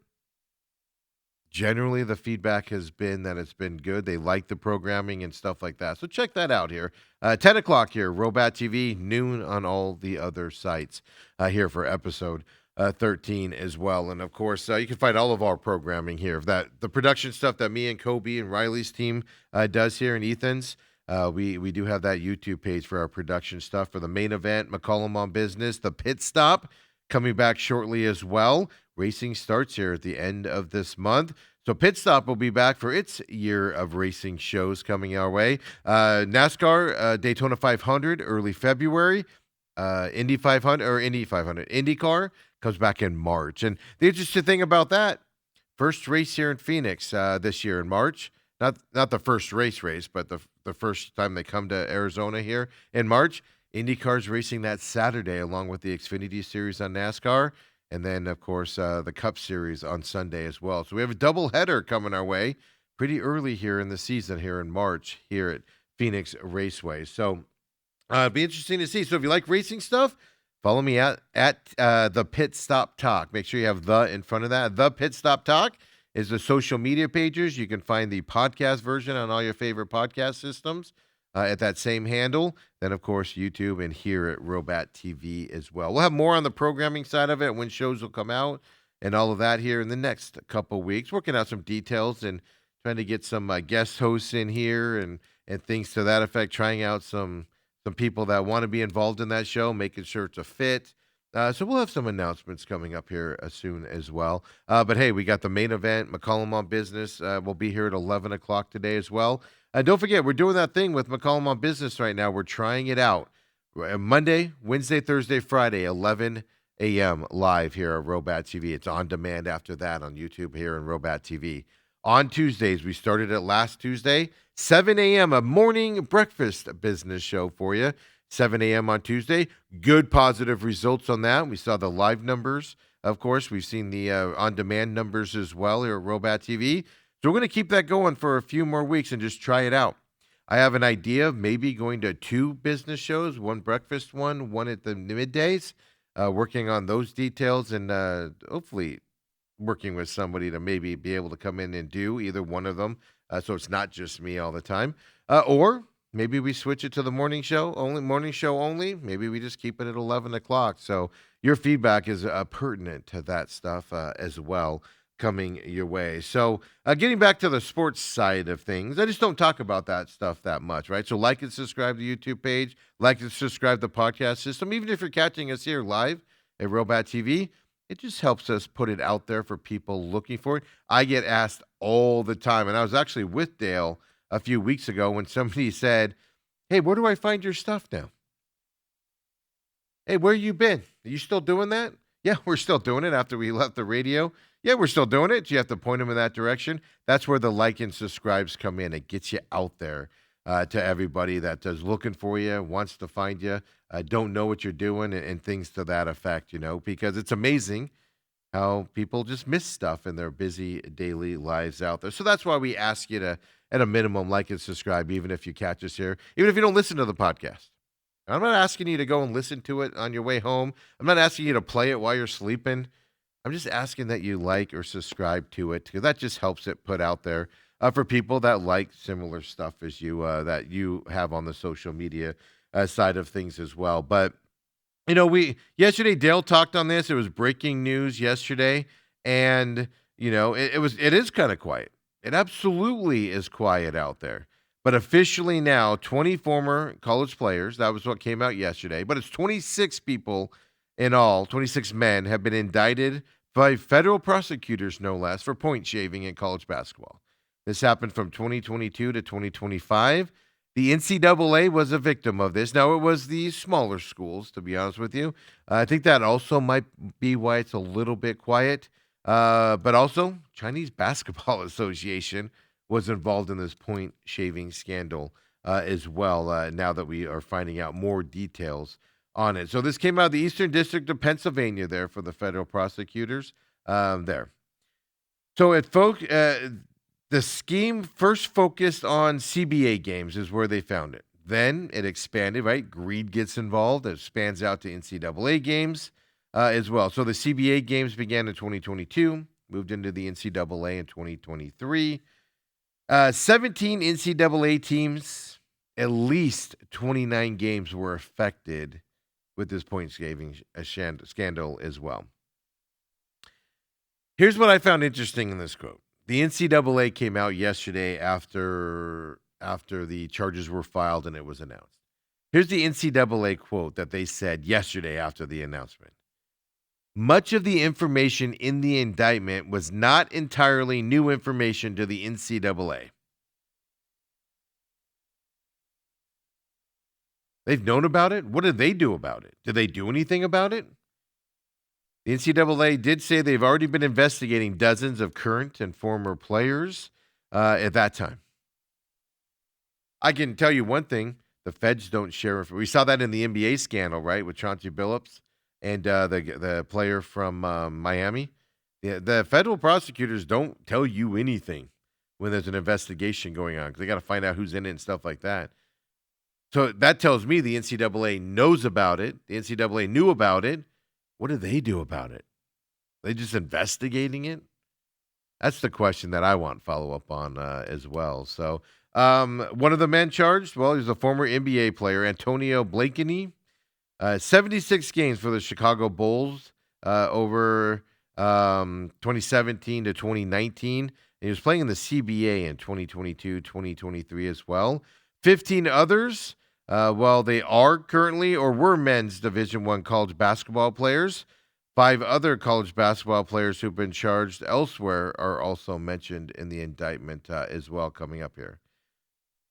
generally the feedback has been that it's been good. They like the programming and stuff like that. So check that out here. 10 o'clock here, Robat TV, noon on all the other sites here for episode 13 as well. And of course, you can find all of our programming here. The production stuff that me and Kobe and Riley's team does here, and Ethan's. We do have that YouTube page for our production stuff for the main event, McCollum on Business, the pit stop coming back shortly as well. Racing starts here at the end of this month. So Pit Stop will be back for its year of racing shows coming our way. NASCAR, Daytona 500, early February. Indy 500 or Indy 500. IndyCar comes back in March. And the interesting thing about that, first race here in Phoenix this year in March. Not the first race, but the first time they come to Arizona here in March. IndyCar's racing that Saturday along with the Xfinity Series on NASCAR. And then, of course, the Cup Series on Sunday as well. So we have a double header coming our way pretty early here in the season here in March here at Phoenix Raceway. So it'll be interesting to see. So if you like racing stuff, follow me at the Pit Stop Talk. Make sure you have the in front of that. The Pit Stop Talk is the social media pages. You can find the podcast version on all your favorite podcast systems at that same handle. Then, of course, YouTube and here at Robat TV as well. We'll have more on the programming side of it, when shows will come out and all of that here in the next couple weeks. Working out some details and trying to get some guest hosts in here and things to that effect. Trying out some people that want to be involved in that show, making sure it's a fit. So we'll have some announcements coming up here soon as well. But hey, we got the main event, McCollum on Business. We'll be here at 11 o'clock today as well. Don't forget, we're doing that thing with McCollum on Business right now. We're trying it out. Monday, Wednesday, Thursday, Friday, 11 a.m. live here at Robat TV. It's on demand after that on YouTube here in Robat TV. On Tuesdays, we started it last Tuesday, 7 a.m., a morning breakfast business show for you. 7 a.m. on Tuesday. Good positive results on that. We saw the live numbers, of course. We've seen the on-demand numbers as well here at Robat TV. So we're going to keep that going for a few more weeks and just try it out. I have an idea of maybe going to 2 business shows, one breakfast one at the middays, working on those details and hopefully working with somebody to maybe be able to come in and do either one of them so it's not just me all the time. Or maybe we switch it to the morning show only. Maybe we just keep it at 11 o'clock. So your feedback is pertinent to that stuff as well coming your way. So getting back to the sports side of things, I just don't talk about that stuff that much, right? So like and subscribe to the YouTube page, like and subscribe to the podcast system. Even if you're catching us here live at Robat TV, it just helps us put it out there for people looking for it. I get asked all the time, and I was actually with Dale a few weeks ago when somebody said, "Hey, where do I find your stuff now? Hey, where you been? Are you still doing that?" Yeah, we're still doing it after we left the radio. Yeah, we're still doing it. You have to point them in that direction. That's where the like and subscribes come in. It gets you out there to everybody that is looking for you, wants to find you, don't know what you're doing, and things to that effect, you know, because it's amazing how people just miss stuff in their busy daily lives out there. So that's why we ask you to, at a minimum, like and subscribe, even if you catch us here, even if you don't listen to the podcast. I'm not asking you to go and listen to it on your way home. I'm not asking you to play it while you're sleeping. I'm just asking that you like or subscribe to it, because that just helps it put out there for people that like similar stuff as you that you have on the social media side of things as well. But you know, yesterday Dale talked on this. It was breaking news yesterday, And, it is kind of quiet. It absolutely is quiet out there. But officially now, 20 former college players, that was what came out yesterday, but it's 26 people in all, 26 men have been indicted by federal prosecutors, no less, for point shaving in college basketball. This happened from 2022 to 2025. The NCAA was a victim of this. Now, it was the smaller schools, to be honest with you. I think that also might be why it's a little bit quiet. But also, Chinese Basketball Association was involved in this point shaving scandal as well, now that we are finding out more details on it. So this came out of the Eastern District of Pennsylvania there for the federal prosecutors there. So the scheme first focused on CBA games is where they found it. Then it expanded, right? Greed gets involved. It expands out to NCAA games as well. So the CBA games began in 2022, moved into the NCAA in 2023. 17 NCAA teams, at least 29 games were affected with this point shaving scandal as well. Here's what I found interesting in this quote. The NCAA came out yesterday after the charges were filed and it was announced. Here's the NCAA quote that they said yesterday after the announcement. Much of the information in the indictment was not entirely new information to the NCAA. They've known about it? What did they do about it? Did they do anything about it? The NCAA did say they've already been investigating dozens of current and former players at that time. I can tell you one thing. The feds don't share information. We saw that in the NBA scandal, right, with Chauncey Billups and the player from Miami. The federal prosecutors don't tell you anything when there's an investigation going on because they got to find out who's in it and stuff like that. So that tells me the NCAA knows about it. The NCAA knew about it. What did they do about it? Are they just investigating it? That's the question that I want follow-up on as well. So one of the men charged, well, he's a former NBA player, Antonio Blakeney. 76 games for the Chicago Bulls over 2017 to 2019. He was playing in the CBA in 2022, 2023 as well. 15 others, they are currently or were men's Division I college basketball players. 5 other college basketball players who've been charged elsewhere are also mentioned in the indictment as well coming up here.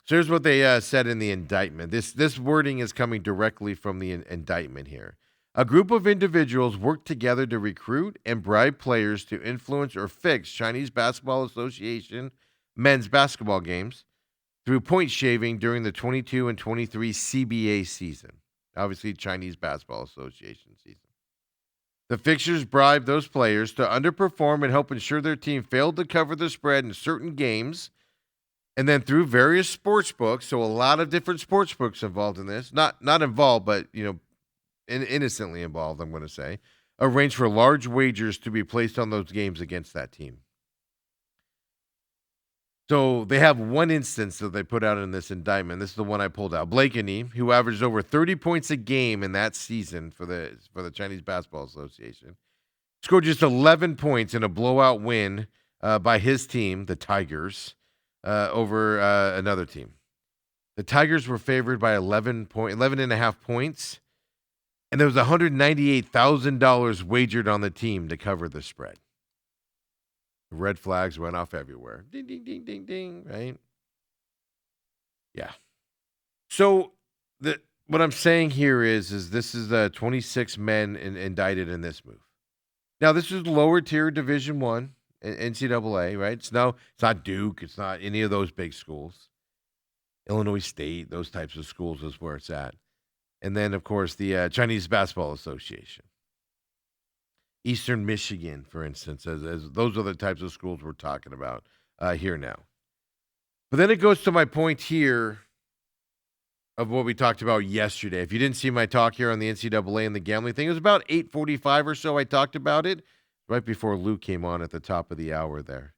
So here's what they said in the indictment. This wording is coming directly from the indictment here. A group of individuals worked together to recruit and bribe players to influence or fix Chinese Basketball Association men's basketball games through point shaving during the 22 and 23 CBA season. Obviously, Chinese Basketball Association season. The fixers bribed those players to underperform and help ensure their team failed to cover the spread in certain games. And then through various sports books, so a lot of different sports books involved in this, not involved, but innocently involved, I'm going to say, arranged for large wagers to be placed on those games against that team. So they have one instance that they put out in this indictment. This is the one I pulled out. Blakeney, who averaged over 30 points a game in that season for the Chinese Basketball Association, scored just 11 points in a blowout win by his team, the Tigers, over another team. The Tigers were favored by 11 and a half points, and there was $198,000 wagered on the team to cover the spread. Red flags went off everywhere. Ding, ding, ding, ding, ding, right? Yeah. So what I'm saying here is this is 26 men indicted in this move. Now, this is lower tier Division I, NCAA, right? It's not Duke. It's not any of those big schools. Illinois State, those types of schools is where it's at. And then, of course, the Chinese Basketball Association. Eastern Michigan, for instance, as those are the types of schools we're talking about here now. But then it goes to my point here of what we talked about yesterday. If you didn't see my talk here on the NCAA and the gambling thing, it was about 8:45 or so I talked about it, right before Luke came on at the top of the hour there.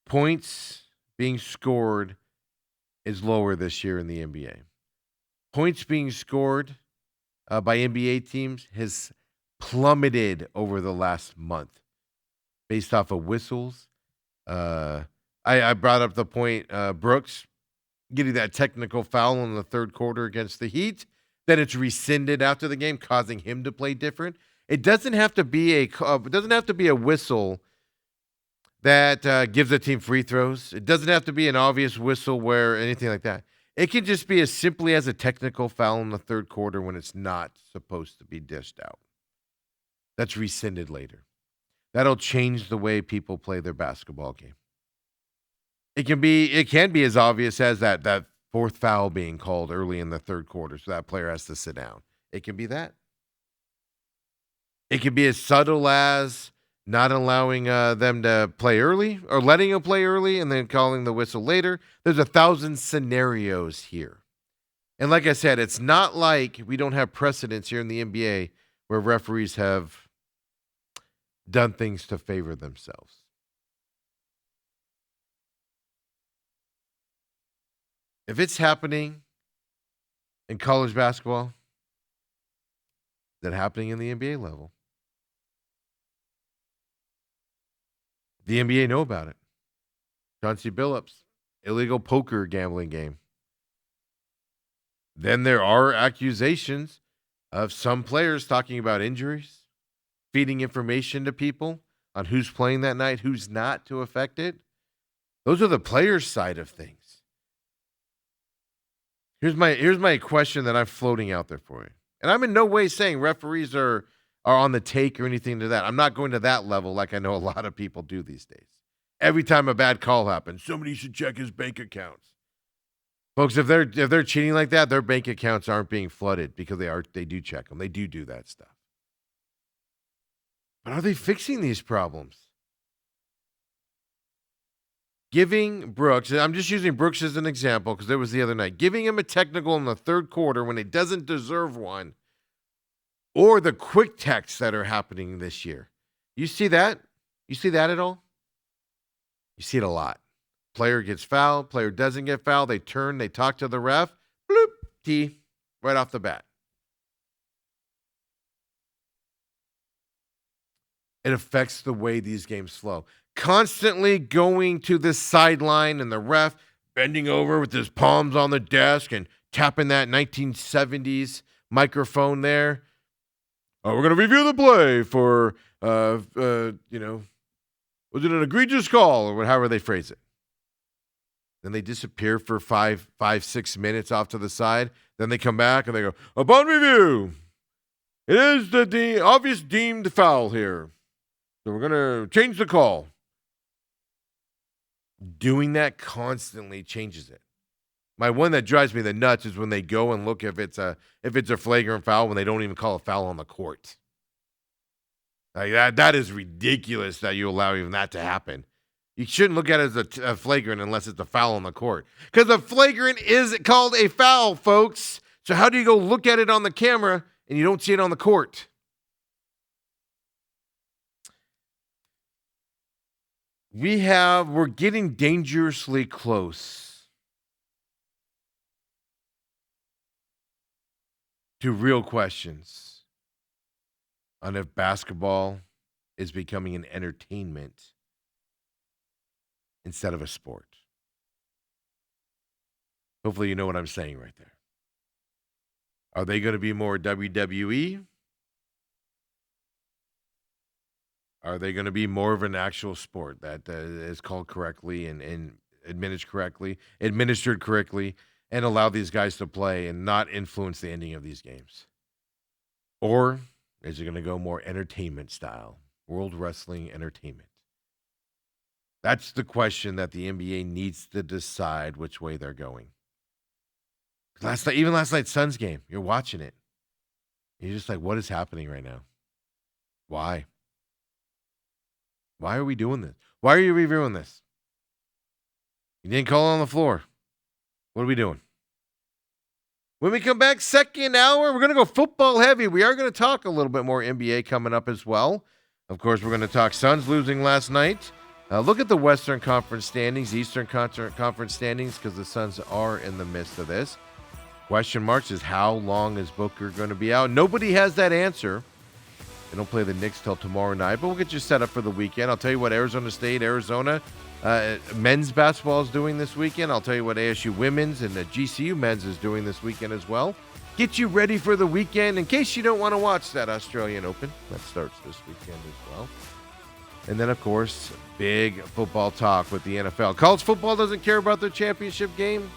Points being scored is lower this year in the NBA. Points being scored by NBA teams has plummeted over the last month based off of whistles. I brought up the point, Brooks getting that technical foul in the third quarter against the Heat. Then it's rescinded after the game, causing him to play different. It doesn't have to be a whistle that gives the team free throws. It doesn't have to be an obvious whistle where anything like that. It can just be as simply as a technical foul in the third quarter when it's not supposed to be dished out. That's rescinded later. That'll change the way people play their basketball game. It can be as obvious as that fourth foul being called early in the third quarter, so that player has to sit down. It can be that. It can be as subtle as not allowing them to play early or letting them play early and then calling the whistle later. There's 1,000 scenarios here. And like I said, it's not like we don't have precedents here in the NBA where referees have done things to favor themselves. If it's happening in college basketball, is that happening in the NBA level? The NBA know about it. Chauncey Billups, illegal poker gambling game. Then there are accusations of some players talking about injuries, feeding information to people on who's playing that night, who's not, to affect it. Those are the players' side of things. Here's my question that I'm floating out there for you. And I'm in no way saying referees are on the take or anything to that. I'm not going to that level like I know a lot of people do these days. Every time a bad call happens, somebody should check his bank accounts. Folks, if they're cheating like that, their bank accounts aren't being flooded because they do check them. They do that stuff. But are they fixing these problems? Giving Brooks, and I'm just using Brooks as an example because it was the other night, giving him a technical in the third quarter when he doesn't deserve one, or the quick texts that are happening this year. You see that? You see that at all? You see it a lot. Player gets fouled, player doesn't get fouled, they turn, they talk to the ref, bloop, T, right off the bat. It affects the way these games flow. Constantly going to the sideline and the ref bending over with his palms on the desk and tapping that 1970s microphone there. Oh, we're going to review the play for, was it an egregious call or however they phrase it. Then they disappear for 6 minutes off to the side. Then they come back and they go, upon review, it is the obvious deemed foul here. So we're going to change the call. Doing that constantly changes it. My one that drives me the nuts is when they go and look if it's a flagrant foul when they don't even call a foul on the court. Like that is ridiculous that you allow even that to happen. You shouldn't look at it as a flagrant unless it's a foul on the court. Because a flagrant is called a foul, folks. So how do you go look at it on the camera and you don't see it on the court? We're getting dangerously close to real questions on if basketball is becoming an entertainment instead of a sport. Hopefully you know what I'm saying right there. Are they going to be more WWE? Are they going to be more of an actual sport that is called correctly and administered correctly, and allow these guys to play and not influence the ending of these games? Or is it going to go more entertainment style, World Wrestling Entertainment? That's the question that the NBA needs to decide which way they're going. Last night's Suns game, you're watching it. You're just like, what is happening right now? Why? Why are we doing this? Why are you reviewing this? You didn't call on the floor. What are we doing? When we come back, second hour, we're going to go football heavy. We are going to talk a little bit more NBA coming up as well. Of course, we're going to talk Suns losing last night. Look at the Western Conference standings, Eastern Conference standings, because the Suns are in the midst of this. Question marks is how long is Booker going to be out? Nobody has that answer. They don't play the Knicks till tomorrow night, but we'll get you set up for the weekend. I'll tell you what Arizona State, Arizona men's basketball is doing this weekend. I'll tell you what ASU women's and the GCU men's is doing this weekend as well. Get you ready for the weekend in case you don't want to watch that Australian Open. That starts this weekend as well. And then, of course, big football talk with the NFL. College football doesn't care about their championship game.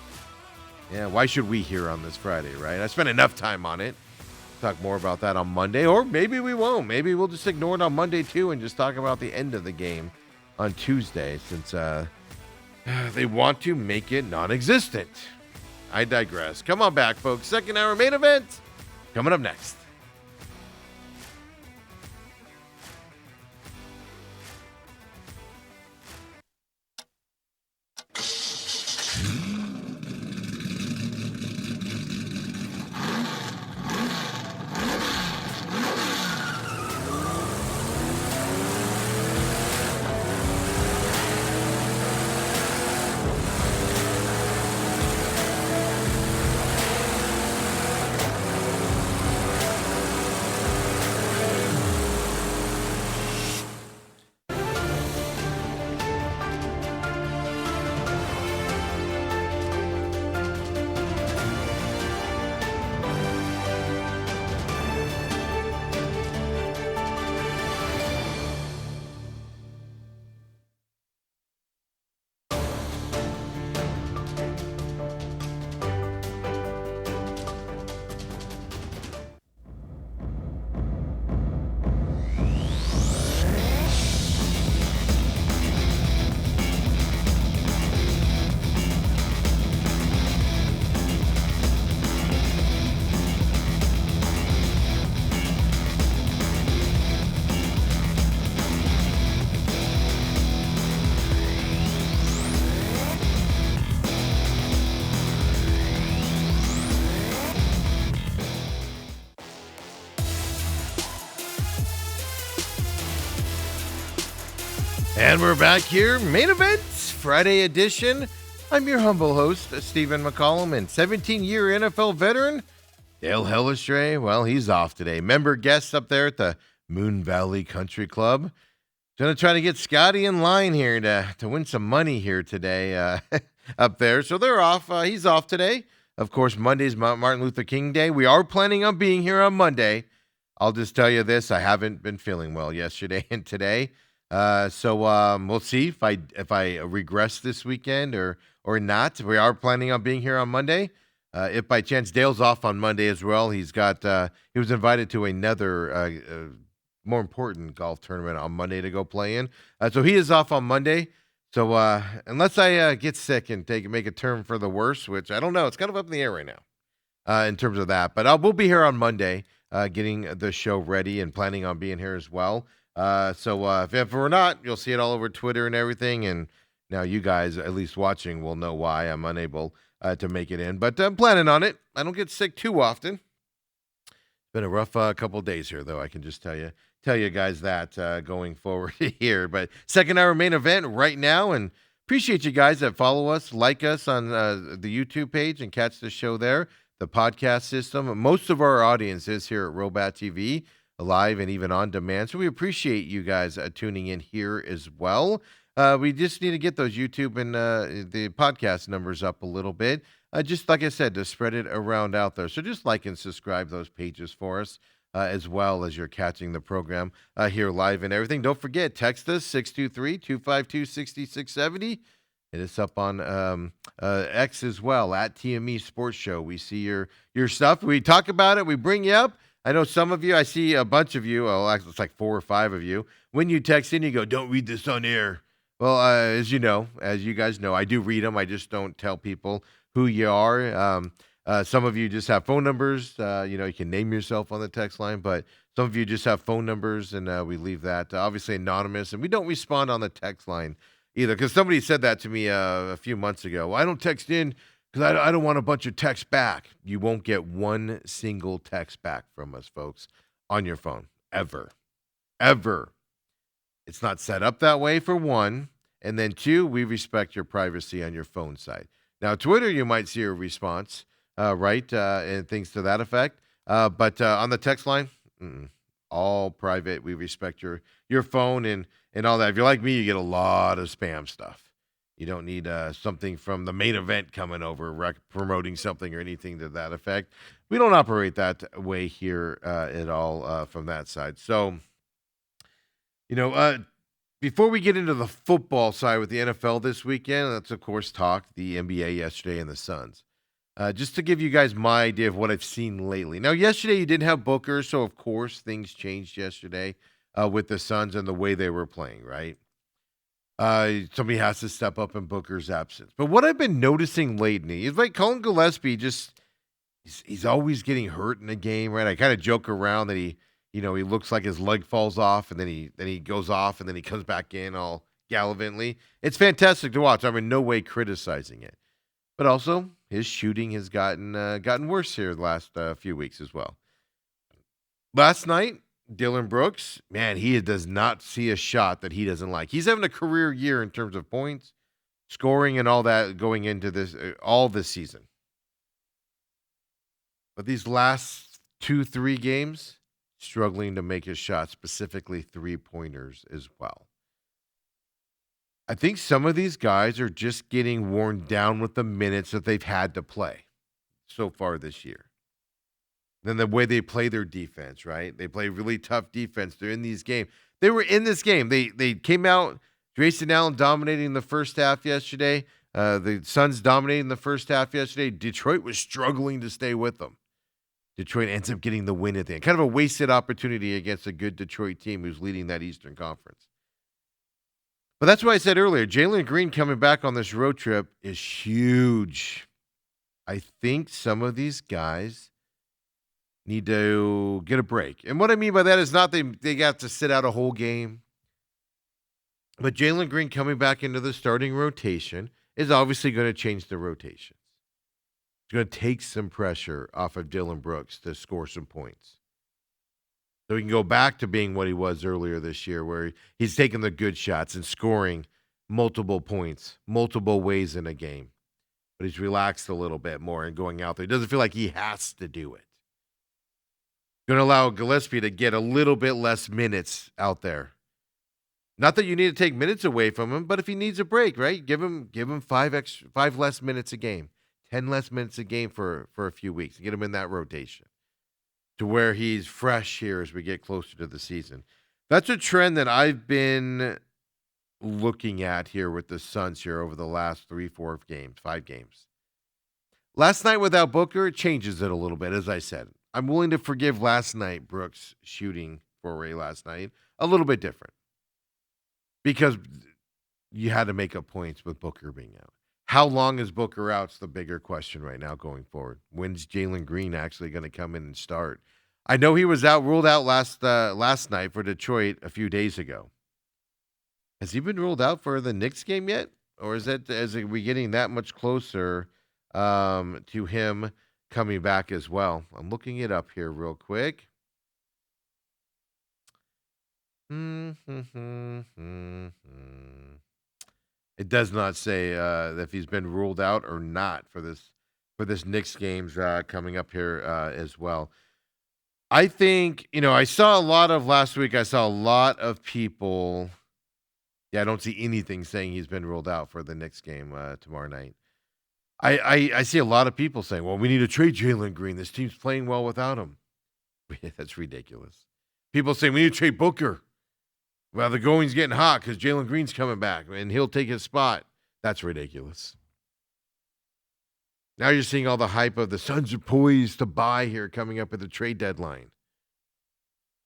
Yeah, why should we here on this Friday, right? I spent enough time on it. Talk more about that on Monday, or maybe we won't. Maybe we'll just ignore it on Monday, too, and just talk about the end of the game on Tuesday, since they want to make it non-existent. I digress. Come on back, folks. Second hour main event coming up next. And we're back here, main event, Friday edition. I'm your humble host, Stephen McCollum, and 17-year NFL veteran, Dale Hellestrae. Well, he's off today. Member guest up there at the Moon Valley Country Club. Going to try to get Scotty in line here to win some money here today up there. So they're off. He's off today. Of course, Monday's Martin Luther King Day. We are planning on being here on Monday. I'll just tell you this. I haven't been feeling well yesterday and today. So we'll see if I regress this weekend or not. We are planning on being here on Monday. If by chance Dale's off on Monday as well, he was invited to another more important golf tournament on Monday to go play in. So he is off on Monday. So unless I get sick and make a turn for the worse, which I don't know, it's kind of up in the air right now in terms of that. But we'll be here on Monday, getting the show ready and planning on being here as well. So if we're not, you'll see it all over Twitter and everything. And now you guys, at least watching, will know why I'm unable to make it in. But I'm planning on it. I don't get sick too often. It's been a rough couple of days here, though. I can just tell you guys that going forward here. But second hour main event right now. And appreciate you guys that follow us, like us on the YouTube page and catch the show there, the podcast system. Most of our audience is here at Robat TV. Live and even on demand. So we appreciate you guys tuning in here as well. We just need to get those YouTube and the podcast numbers up a little bit. Just like I said, to spread it around out there. So just like and subscribe those pages for us as well as you're catching the program here live and everything. Don't forget, text us 623-252-6670. Hit us up on X as well, at TME Sports Show. We see your stuff. We talk about it. We bring you up. I know some of you, I see a bunch of you, it's like 4 or 5 of you. When you text in, you go, don't read this on air. Well, as you guys know, I do read them. I just don't tell people who you are. Some of you just have phone numbers. You can name yourself on the text line, but some of you just have phone numbers, and we leave that obviously anonymous. And we don't respond on the text line either, because somebody said that to me a few months ago. Well, I don't text in because I don't want a bunch of texts back. You won't get one single text back from us, folks, on your phone. Ever. It's not set up that way, for one. And then 2, we respect your privacy on your phone side. Now, Twitter, you might see a response, right? And things to that effect. But on the text line, all private. We respect your phone and all that. If you're like me, you get a lot of spam stuff. You don't need something from the main event coming over, promoting something or anything to that effect. We don't operate that way here at all from that side. So, you know, before we get into the football side with the NFL this weekend, let's, of course, talk the NBA yesterday and the Suns. Just to give you guys my idea of what I've seen lately. Now, yesterday you didn't have Booker, so of course things changed yesterday with the Suns and the way they were playing, right? Somebody has to step up in Booker's absence. But what I've been noticing lately is like Colin Gillespie he's always getting hurt in a game, right? I kind of joke around that he looks like his leg falls off and then he goes off and then he comes back in all gallantly. It's fantastic to watch. I'm in no way criticizing it. But also his shooting has gotten worse here the last few weeks as well. Last night, Dillon Brooks, man, he does not see a shot that he doesn't like. He's having a career year in terms of points, scoring, and all that going into this all this season. But these last 2-3 games, struggling to make his shot, specifically 3-pointers as well. I think some of these guys are just getting worn down with the minutes that they've had to play so far this year. Then the way they play their defense, right? They play really tough defense. They're in these games. They were in this game. They came out, Grayson Allen dominating the first half yesterday. The Suns dominating the first half yesterday. Detroit was struggling to stay with them. Detroit ends up getting the win at the end. Kind of a wasted opportunity against a good Detroit team who's leading that Eastern Conference. But that's why I said earlier, Jalen Green coming back on this road trip is huge. I think some of these guys need to get a break. And what I mean by that is not they got to sit out a whole game. But Jalen Green coming back into the starting rotation is obviously going to change the rotations. It's going to take some pressure off of Dillon Brooks to score some points. So he can go back to being what he was earlier this year, where he's taking the good shots and scoring multiple points, multiple ways in a game. But he's relaxed a little bit more and going out there. He doesn't feel like he has to do it. Going to allow Gillespie to get a little bit less minutes out there. Not that you need to take minutes away from him, but if he needs a break, right? Give him 5 less minutes a game, 10 less minutes a game for a few weeks. Get him in that rotation to where he's fresh here as we get closer to the season. That's a trend that I've been looking at here with the Suns here over the last 5 games. Last night without Booker, it changes it a little bit, as I said. I'm willing to forgive last night, Brooks shooting for Ray last night, a little bit different. Because you had to make up points with Booker being out. How long is Booker out? It's the bigger question right now going forward. When's Jalen Green actually going to come in and start? I know he was ruled out last night for Detroit a few days ago. Has he been ruled out for the Knicks game yet? Or is we getting that much closer to him coming back as well? I'm looking it up here real quick. It does not say if he's been ruled out or not for this Knicks games coming up here as well. I think, I saw a lot of last week. I saw a lot of people. Yeah, I don't see anything saying he's been ruled out for the Knicks game tomorrow night. I see a lot of people saying, well, we need to trade Jalen Green. This team's playing well without him. That's ridiculous. People say we need to trade Booker. Well, the going's getting hot because Jalen Green's coming back and he'll take his spot. That's ridiculous. Now you're seeing all the hype of the Suns are poised to buy here coming up at the trade deadline.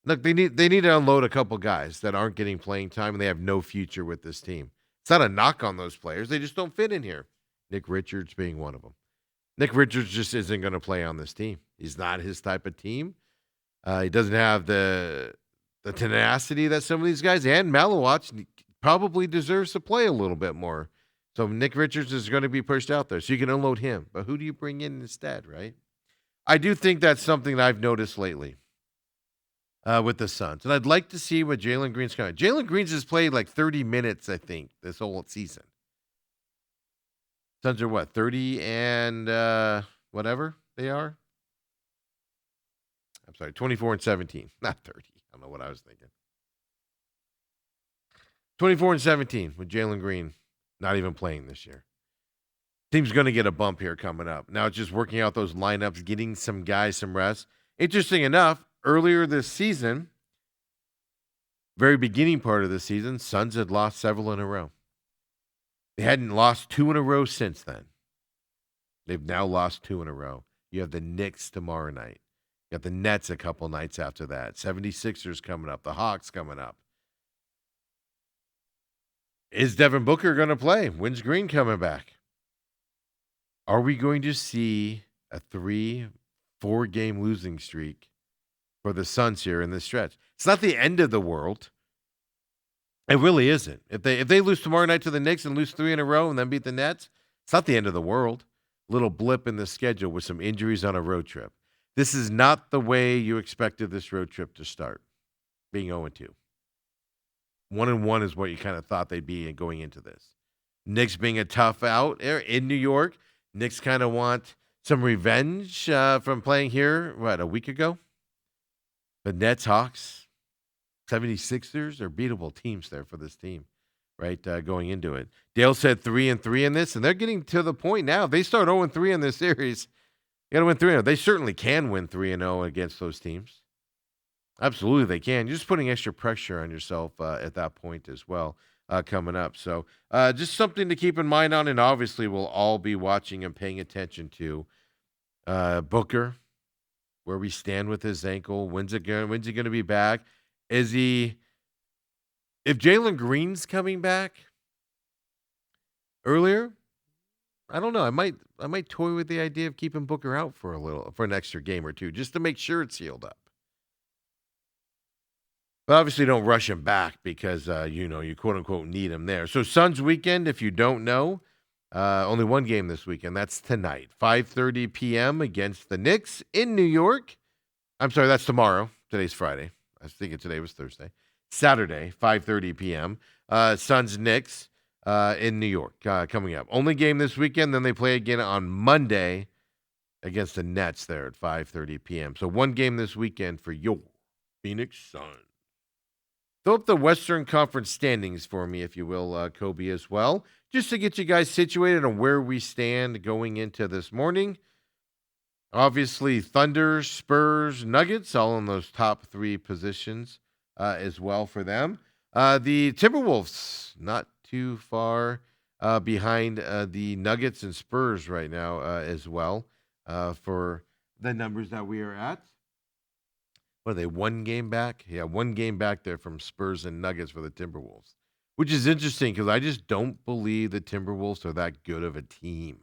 Look, they need to unload a couple guys that aren't getting playing time and they have no future with this team. It's not a knock on those players. They just don't fit in here. Nick Richards being one of them. Nick Richards just isn't going to play on this team. He's not his type of team. He doesn't have the tenacity that some of these guys, and Malawatch probably deserves to play a little bit more. So Nick Richards is going to be pushed out there. So you can unload him. But who do you bring in instead, right? I do think that's something that I've noticed lately with the Suns. And I'd like to see what Jalen Green's kind of. Jalen Green's has played like 30 minutes, I think, this whole season. Suns are what, 30 and whatever they are? I'm sorry, 24 and 17, not 30. I don't know what I was thinking. 24-17 with Jalen Green not even playing this year. Team's going to get a bump here coming up. Now it's just working out those lineups, getting some guys some rest. Interesting enough, earlier this season, very beginning part of the season, Suns had lost several in a row. They hadn't lost 2 in a row since then. They've now lost 2 in a row. You have the Knicks tomorrow night. You got the Nets a couple nights after that. 76ers coming up. The Hawks coming up. Is Devin Booker going to play? When's Green coming back? Are we going to see a 3-4 game losing streak for the Suns here in this stretch? It's not the end of the world. It really isn't. If they lose tomorrow night to the Knicks and lose 3 in a row and then beat the Nets, it's not the end of the world. Little blip in the schedule with some injuries on a road trip. This is not the way you expected this road trip to start, being 0-2. 1-1 is what you kind of thought they'd be going into this. Knicks being a tough out in New York. Knicks kind of want some revenge from playing here, a week ago? The Nets, Hawks, 76ers are beatable teams there for this team, right, going into it. Dale said 3-3 in this, and they're getting to the point now. If they start 0-3 in this series, you got to win 3-0. They certainly can win 3-0 against those teams. Absolutely, they can. You're just putting extra pressure on yourself at that point as well coming up. So just something to keep in mind on, and obviously we'll all be watching and paying attention to Booker, where we stand with his ankle. When's he going to be back? If Jalen Green's coming back earlier, I don't know. I might toy with the idea of keeping Booker out for an extra game or two, just to make sure it's healed up. But obviously don't rush him back because, you quote-unquote need him there. So Suns weekend, if you don't know, only one game this weekend. That's tonight, 5:30 p.m. against the Knicks in New York. I'm sorry, that's tomorrow. Today's Friday. I was thinking today was Thursday. Saturday, 5:30 p.m. Suns-Knicks in New York coming up. Only game this weekend. Then they play again on Monday against the Nets there at 5:30 p.m. So one game this weekend for your Phoenix Suns. Throw up the Western Conference standings for me, if you will, Kobe, as well, just to get you guys situated on where we stand going into this morning. Obviously, Thunder, Spurs, Nuggets, all in those top 3 positions as well for them. The Timberwolves, not too far behind the Nuggets and Spurs right now as well for the numbers that we are at. What are they, 1 game back? Yeah, 1 game back there from Spurs and Nuggets for the Timberwolves, which is interesting because I just don't believe the Timberwolves are that good of a team.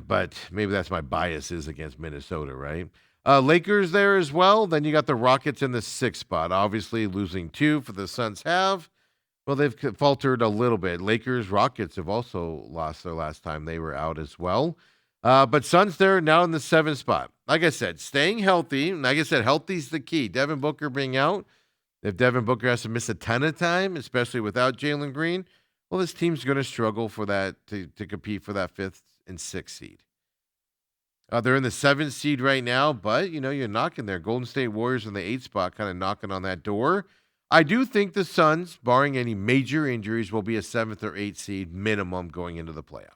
But maybe that's my biases against Minnesota, right? Lakers there as well. Then you got the Rockets in the 6th spot. Obviously losing 2 for the Suns have. Well, they've faltered a little bit. Lakers, Rockets have also lost their last time they were out as well. But Suns there now in the 7th spot. Like I said, staying healthy. Like I said, healthy's the key. Devin Booker being out. If Devin Booker has to miss a ton of time, especially without Jalen Green, well, this team's going to struggle for that to compete for that 5th and 6th seed. They're in the 7th seed right now, but, you're knocking there. Golden State Warriors in the 8th spot, kind of knocking on that door. I do think the Suns, barring any major injuries, will be a 7th or 8th seed minimum going into the playoffs.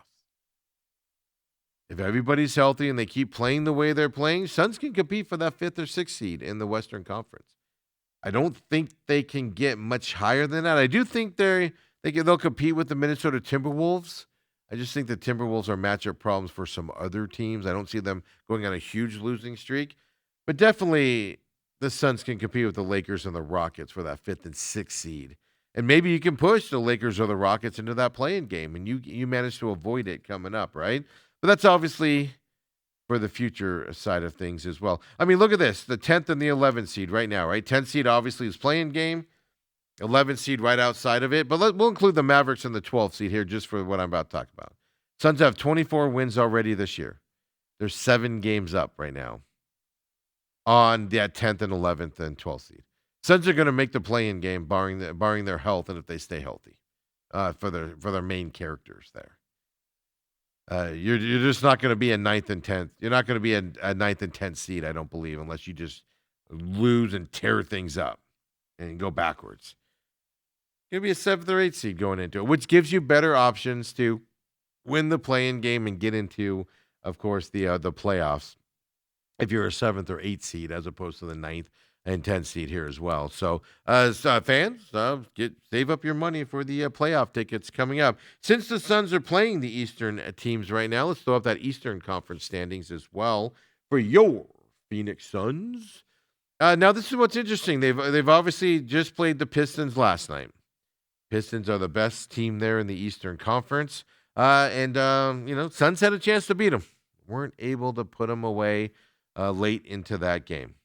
If everybody's healthy and they keep playing the way they're playing, Suns can compete for that 5th or 6th seed in the Western Conference. I don't think they can get much higher than that. I do think they'll compete with the Minnesota Timberwolves. I just think the Timberwolves are matchup problems for some other teams. I don't see them going on a huge losing streak. But definitely the Suns can compete with the Lakers and the Rockets for that 5th and 6th seed. And maybe you can push the Lakers or the Rockets into that play-in game, and you manage to avoid it coming up, right? But that's obviously for the future side of things as well. I mean, look at this. The 10th and the 11th seed right now, right? 10th seed obviously is play-in game. 11th seed right outside of it. But we'll include the Mavericks in the 12th seed here just for what I'm about to talk about. Suns have 24 wins already this year. They're 7 games up right now on that 10th and 11th and 12th seed. Suns are going to make the play-in game barring their health and if they stay healthy for their main characters there. You're just not going to be a 9th and 10th. You're not going to be a 9th and 10th seed, I don't believe, unless you just lose and tear things up and go backwards. Going to be a 7th or 8th seed going into it, which gives you better options to win the play-in game and get into, of course, the playoffs if you're a 7th or 8th seed as opposed to the 9th and 10th seed here as well. So, fans, save up your money for the playoff tickets coming up. Since the Suns are playing the Eastern teams right now, let's throw up that Eastern Conference standings as well for your Phoenix Suns. Now, this is what's interesting. They've obviously just played the Pistons last night. Pistons are the best team there in the Eastern Conference. Suns had a chance to beat them. Weren't able to put them away late into that game.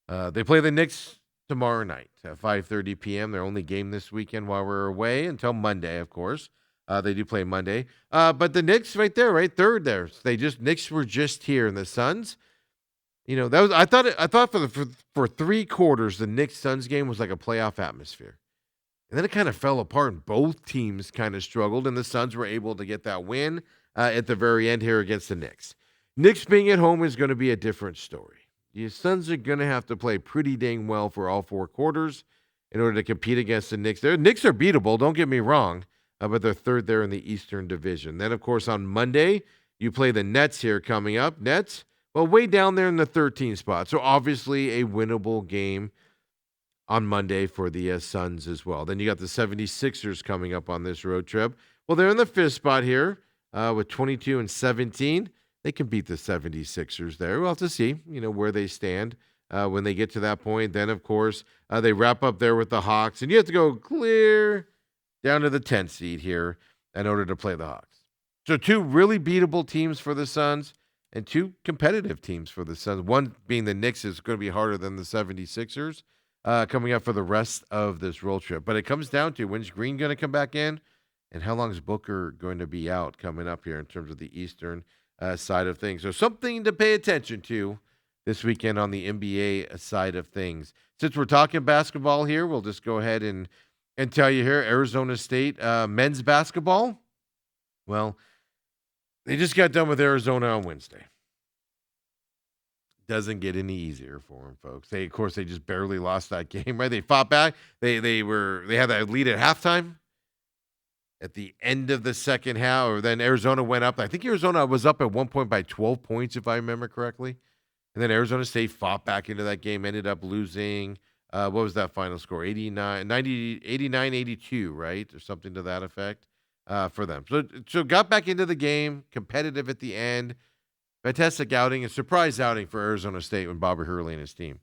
They play the Knicks tomorrow night at 5:30 p.m. Their only game this weekend while we're away until Monday, of course. They do play Monday. But the Knicks right there, right? Third there. Knicks were just here, and the Suns, I thought for 3 quarters, the Knicks Suns game was like a playoff atmosphere. And then it kind of fell apart, and both teams kind of struggled, and the Suns were able to get that win at the very end here against the Knicks. Knicks being at home is going to be a different story. The Suns are going to have to play pretty dang well for all 4 quarters in order to compete against the Knicks. The Knicks are beatable, don't get me wrong, but they're third there in the Eastern Division. Then, of course, on Monday, you play the Nets here coming up. Nets, well, way down there in the 13th spot, so obviously a winnable game on Monday for the Suns as well. Then you got the 76ers coming up on this road trip. Well, they're in the 5th spot here with 22-17. They can beat the 76ers there. We'll have to see, where they stand when they get to that point. Then, of course, they wrap up there with the Hawks. And you have to go clear down to the 10th seed here in order to play the Hawks. So 2 really beatable teams for the Suns and 2 competitive teams for the Suns. One being the Knicks is going to be harder than the 76ers. Coming up for the rest of this road trip. But it comes down to when's Green going to come back in and how long is Booker going to be out coming up here in terms of the Eastern side of things. So something to pay attention to this weekend on the NBA side of things. Since we're talking basketball here, we'll just go ahead and tell you here, Arizona State men's basketball. Well, they just got done with Arizona on Wednesday. Doesn't get any easier for them, folks. They just barely lost that game, right? They fought back. They had that lead at halftime. At the end of the second half, or then Arizona went up. I think Arizona was up at one point by 12 points, if I remember correctly. And then Arizona State fought back into that game, ended up losing. What was that final score? 89-82, right? Or something to that effect for them. So got back into the game, competitive at the end. Fantastic outing, a surprise outing for Arizona State when Bobby Hurley and his team.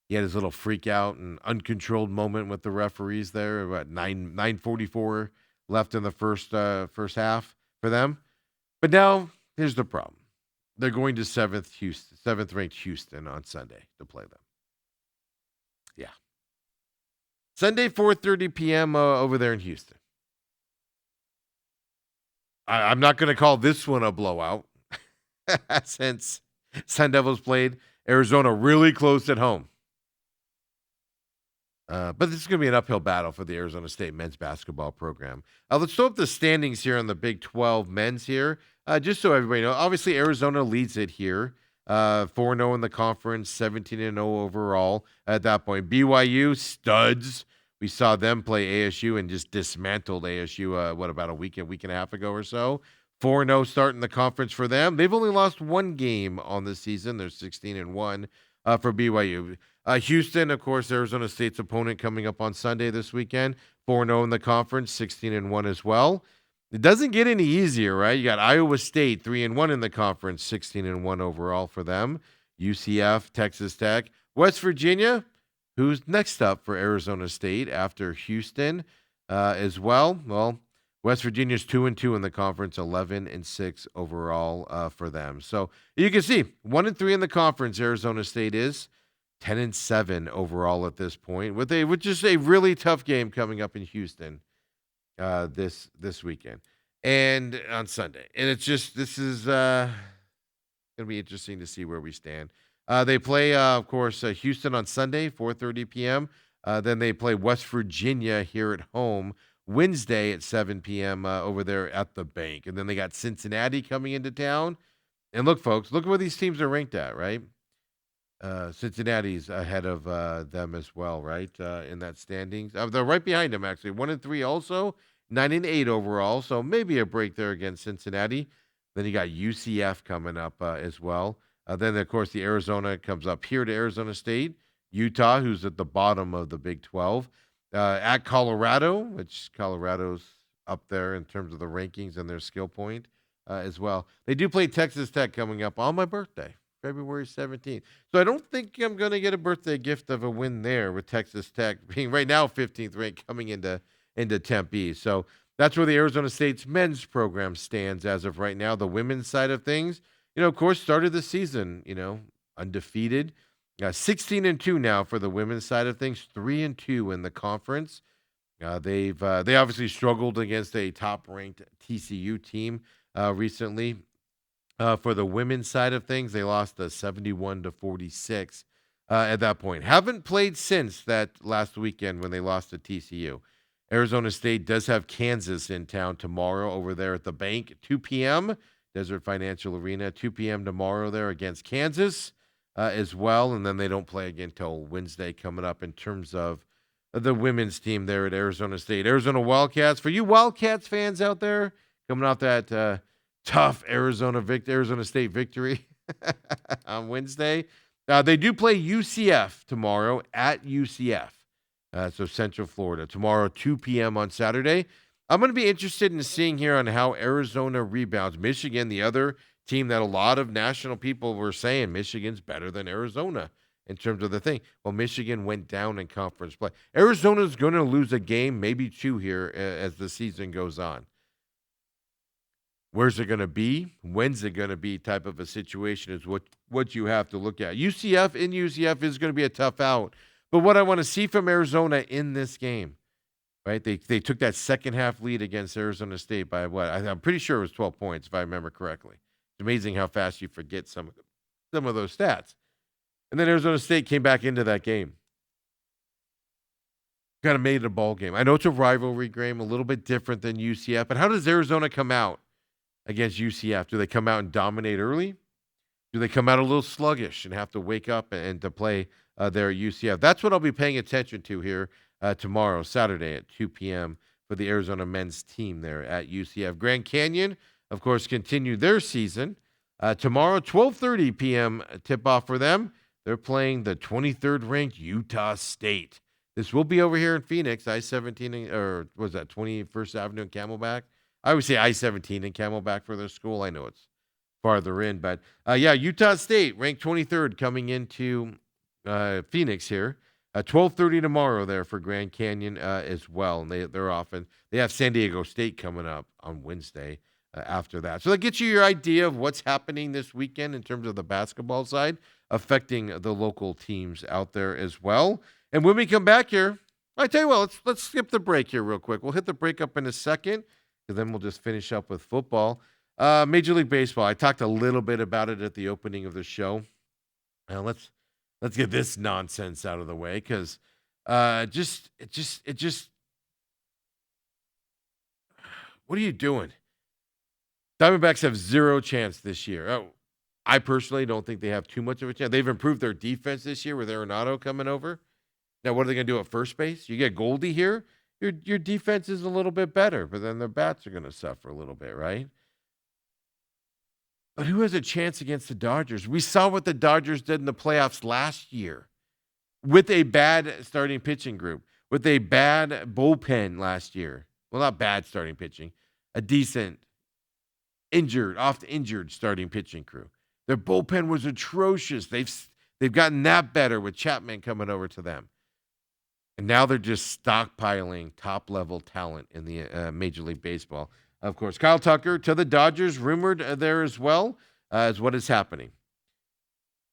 He had his little freak out and uncontrolled moment with the referees there. About 9:44 left in the first half for them. But now here's the problem: they're going to 7th ranked Houston on Sunday to play them. Yeah, Sunday 4:30 p.m. Over there in Houston. I'm not going to call this one a blowout. Since Sun Devils played Arizona really close at home. But this is going to be an uphill battle for the Arizona State men's basketball program. Let's throw up the standings here on the Big 12 men's here, just so everybody knows. Obviously, Arizona leads it here, 4-0 in the conference, 17-0 overall at that point. BYU, studs. We saw them play ASU and just dismantled ASU, about a week and a half ago or so. 4-0 start in the conference for them. They've only lost 1 game on the season. They're 16-1 for BYU. Houston, of course, Arizona State's opponent coming up on Sunday this weekend. 4-0 in the conference, 16-1 as well. It doesn't get any easier, right? You got Iowa State, 3-1 in the conference, 16-1 overall for them. UCF, Texas Tech. West Virginia, who's next up for Arizona State after Houston as well. Well, West Virginia's 2-2 in the conference, 11-6 overall for them. So you can see 1-3 in the conference. Arizona State is 10-7 overall at this point, with just a really tough game coming up in Houston this weekend and on Sunday. And this is going to be interesting to see where we stand. They play, of course, Houston on Sunday, 4:30 p.m. Then they play West Virginia here at home Wednesday at 7 p.m. Over there at the Bank. And then they got Cincinnati coming into town. And look, folks, look where these teams are ranked at, right? Cincinnati's ahead of them as well, right? In that standings, they're right behind them actually. 1-3 also, 9-8 overall. So maybe a break there against Cincinnati. Then you got UCF coming up as well. Then of course the Arizona comes up here to Arizona State, Utah, who's at the bottom of the Big 12, at Colorado, which Colorado's up there in terms of the rankings and their skill point as well. They do play Texas Tech coming up on my birthday, February 17th. So I don't think I'm going to get a birthday gift of a win there with Texas Tech being right now 15th ranked coming into Tempe. So that's where the Arizona State's men's program stands as of right now. The women's side of things, of course, started the season, undefeated. 16-2 now for the women's side of things, 3-2 in the conference. They obviously struggled against a top-ranked TCU team recently. For the women's side of things, they lost 71-46 at that point. Haven't played since that last weekend when they lost to TCU. Arizona State does have Kansas in town tomorrow over there at the bank, 2 p.m., Desert Financial Arena, 2 p.m. tomorrow there against Kansas as well. And then they don't play again until Wednesday coming up in terms of the women's team there at Arizona State. Arizona Wildcats, for you Wildcats fans out there, coming off that tough Arizona State victory on Wednesday. They do play UCF tomorrow at UCF. So Central Florida. Tomorrow, 2 p.m. on Saturday. I'm going to be interested in seeing here on how Arizona rebounds. Michigan, the other team that a lot of national people were saying Michigan's better than Arizona in terms of the thing. Well, Michigan went down in conference play. Arizona's going to lose a game, maybe two here as the season goes on. Where's it going to be? When's it going to be type of a situation is what you have to look at. UCF is going to be a tough out. But what I want to see from Arizona in this game, right? They took that second half lead against Arizona State by what? I'm pretty sure it was 12 points, if I remember correctly. It's amazing how fast you forget some of those stats. And then Arizona State came back into that game. Kind of made it a ball game. I know it's a rivalry game, a little bit different than UCF, but how does Arizona come out against UCF? Do they come out and dominate early? Do they come out a little sluggish and have to wake up and to play there at UCF? That's what I'll be paying attention to here tomorrow, Saturday at 2 p.m. for the Arizona men's team there at UCF. Grand Canyon, of course, continue their season. Tomorrow, 12:30 p.m. tip-off for them. They're playing the 23rd ranked Utah State. This will be over here in Phoenix, I-17, or was that 21st Avenue and Camelback? I would say I-17 and Camelback for their school. I know it's farther in, but Utah State ranked 23rd coming into Phoenix here. 12:30 tomorrow there for Grand Canyon as well, and they're off, and they have San Diego State coming up on Wednesday after that. So that gets you your idea of what's happening this weekend in terms of the basketball side, affecting the local teams out there as well. And when we come back here, I tell you what, let's skip the break here real quick. We'll hit the break up in a second, and then we'll just finish up with football. Major League Baseball. I talked a little bit about it at the opening of the show. Let's get this nonsense out of the way because it just what are you doing? Diamondbacks have zero chance this year. Oh, I personally don't think they have too much of a chance. They've improved their defense this year with Arenado coming over. Now, what are they going to do at first base? You get Goldie here. Your defense is a little bit better, but then their bats are going to suffer a little bit, right? But who has a chance against the Dodgers? We saw what the Dodgers did in the playoffs last year with a bad starting pitching group, with a bad bullpen last year. Well, not bad starting pitching, a decent oft injured starting pitching crew. Their bullpen was atrocious. They've gotten that better with Chapman coming over to them. And now they're just stockpiling top-level talent in the Major League Baseball. Of course, Kyle Tucker to the Dodgers, rumored there as well, is what is happening.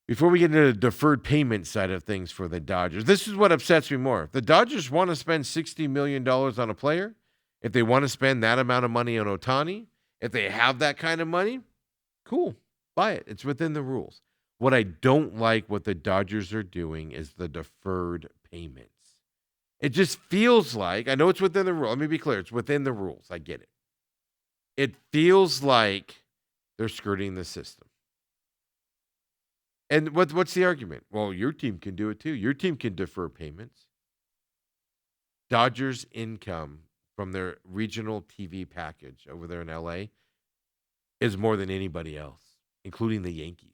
Before we get into the deferred payment side of things for the Dodgers, this is what upsets me more. If the Dodgers want to spend $60 million on a player, if they want to spend that amount of money on Ohtani, if they have that kind of money, cool, buy it. It's within the rules. What I don't like what the Dodgers are doing is the deferred payments. It just feels like, I know it's within the rules. Let me be clear. It's within the rules. I get it. It feels like they're skirting the system. And what's the argument? Well, your team can do it too. Your team can defer payments. Dodgers' income from their regional TV package over there in LA is more than anybody else, including the Yankees.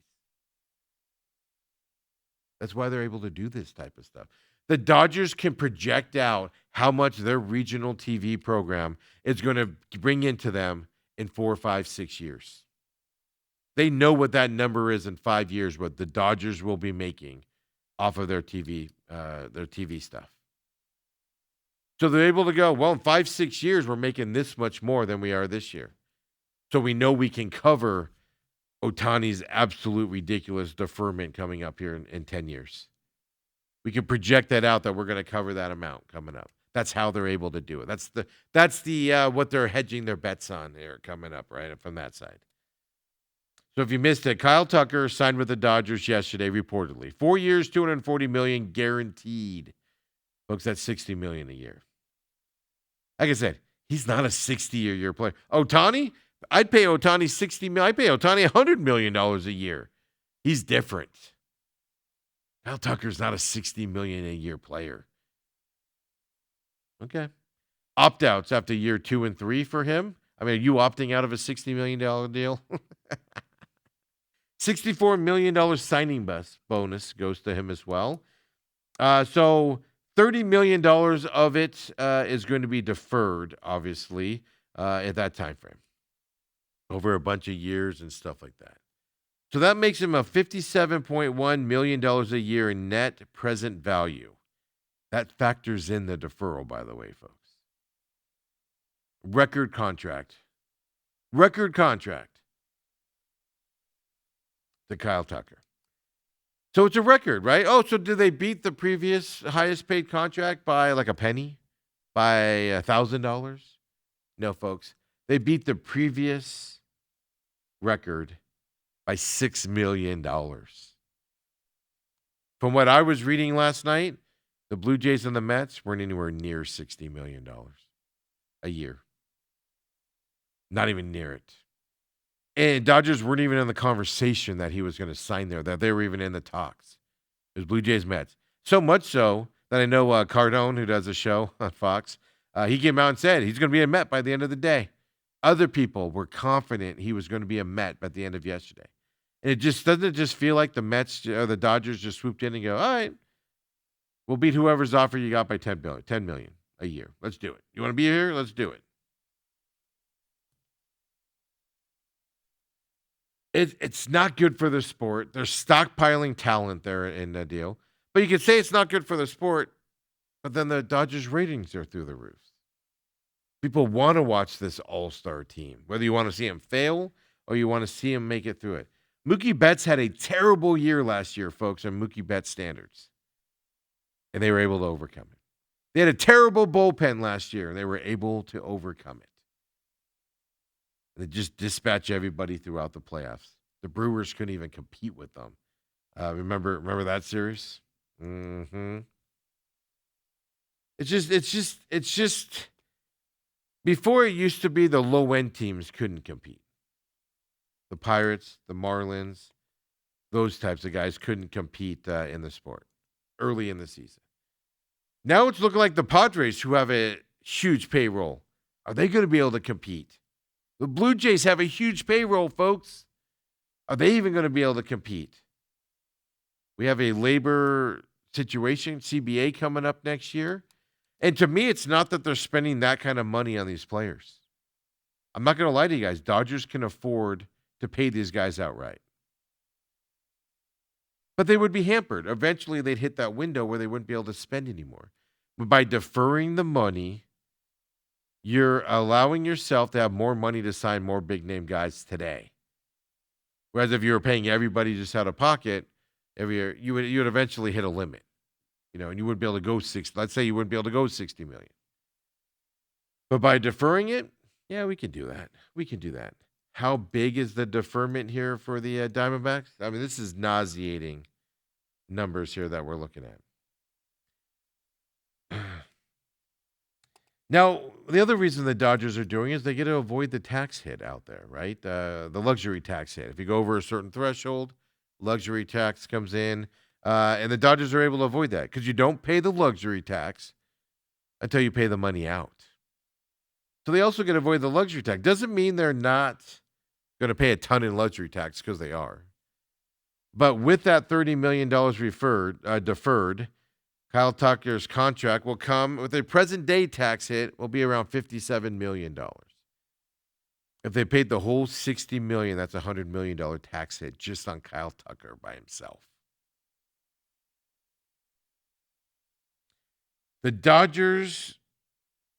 That's why they're able to do this type of stuff. The Dodgers can project out how much their regional TV program is going to bring into them in 4, 5, 6 years. They know what that number is in 5 years, what the Dodgers will be making off of their TV stuff. So they're able to go, well, in 5, 6 years, we're making this much more than we are this year. So we know we can cover Ohtani's absolute ridiculous deferment coming up here in 10 years. We can project that out that we're going to cover that amount coming up. That's how they're able to do it. That's the what they're hedging their bets on here coming up, right, from that side. So if you missed it, Kyle Tucker signed with the Dodgers yesterday, reportedly. 4 years, $240 million guaranteed. Folks, that's $60 million a year. Like I said, he's not a 60-year player. Ohtani? I'd pay Ohtani $60 million. I'd pay Ohtani $100 million a year. He's different. Kyle Tucker's not a $60 million a year player. Okay. Opt-outs after year 2 and 3 for him. I mean, are you opting out of a $60 million deal? $64 million signing bonus goes to him as well. So $30 million of it is going to be deferred, obviously, at that time frame, over a bunch of years and stuff like that. So that makes him a $57.1 million a year in net present value. That factors in the deferral, by the way, folks. Record contract to Kyle Tucker. So it's a record, right? Oh, so did they beat the previous highest paid contract by like a penny? By $1,000? No, folks. They beat the previous record by $6 million. From what I was reading last night, the Blue Jays and the Mets weren't anywhere near $60 million a year. Not even near it. And Dodgers weren't even in the conversation that he was going to sign there, that they were even in the talks. It was Blue Jays, Mets. So much so that I know Cardone, who does a show on Fox, he came out and said he's going to be a Met by the end of the day. Other people were confident he was going to be a Met by the end of yesterday. And it just doesn't just feel like the Mets or the Dodgers just swooped in and go, all right, we'll beat whoever's offer you got by $10 million a year. Let's do it. You want to be here? Let's do it. It's not good for the sport. They're stockpiling talent there in the deal. But you could say it's not good for the sport, but then the Dodgers ratings are through the roof. People want to watch this all-star team, whether you want to see them fail or you want to see them make it through it. Mookie Betts had a terrible year last year, folks, on Mookie Betts standards. And they were able to overcome it. They had a terrible bullpen last year, and they were able to overcome it. They just dispatch everybody throughout the playoffs. The Brewers couldn't even compete with them. Remember that series? Mm-hmm. It's just before it used to be the low-end teams couldn't compete. The Pirates, the Marlins, those types of guys couldn't compete in the sport early in the season. Now it's looking like the Padres, who have a huge payroll, are they going to be able to compete? The Blue Jays have a huge payroll, folks. Are they even going to be able to compete? We have a labor situation, CBA, coming up next year. And to me, it's not that they're spending that kind of money on these players. I'm not going to lie to you guys. Dodgers can afford to pay these guys outright. But they would be hampered. Eventually, they'd hit that window where they wouldn't be able to spend anymore. But by deferring the money, you're allowing yourself to have more money to sign more big-name guys today. Whereas if you were paying everybody just out of pocket every year, you would eventually hit a limit. And you wouldn't be able to go let's say you wouldn't be able to go $60 million. But by deferring it, yeah, we can do that. We can do that. How big is the deferment here for the Diamondbacks? I mean, this is nauseating numbers here that we're looking at. Now, the other reason the Dodgers are doing is they get to avoid the tax hit out there, right? The luxury tax hit. If you go over a certain threshold, luxury tax comes in, and the Dodgers are able to avoid that because you don't pay the luxury tax until you pay the money out. So they also get to avoid the luxury tax. Doesn't mean they're not going to pay a ton in luxury tax because they are. But with that $30 million deferred, Kyle Tucker's contract will come with a present day tax hit will be around $57 million. If they paid the whole $60 million, that's a $100 million tax hit just on Kyle Tucker by himself. The Dodgers,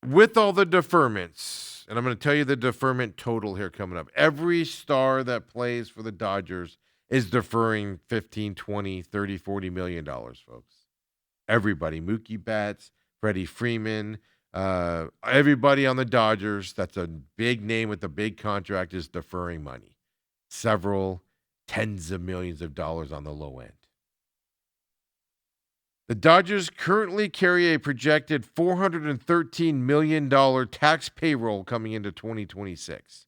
with all the deferments, and I'm going to tell you the deferment total here coming up. Every star that plays for the Dodgers is deferring 15, 20, 30, 40 million dollars, folks. Everybody, Mookie Betts, Freddie Freeman, everybody on the Dodgers that's a big name with a big contract is deferring money. Several tens of millions of dollars on the low end. The Dodgers currently carry a projected $413 million tax payroll coming into 2026.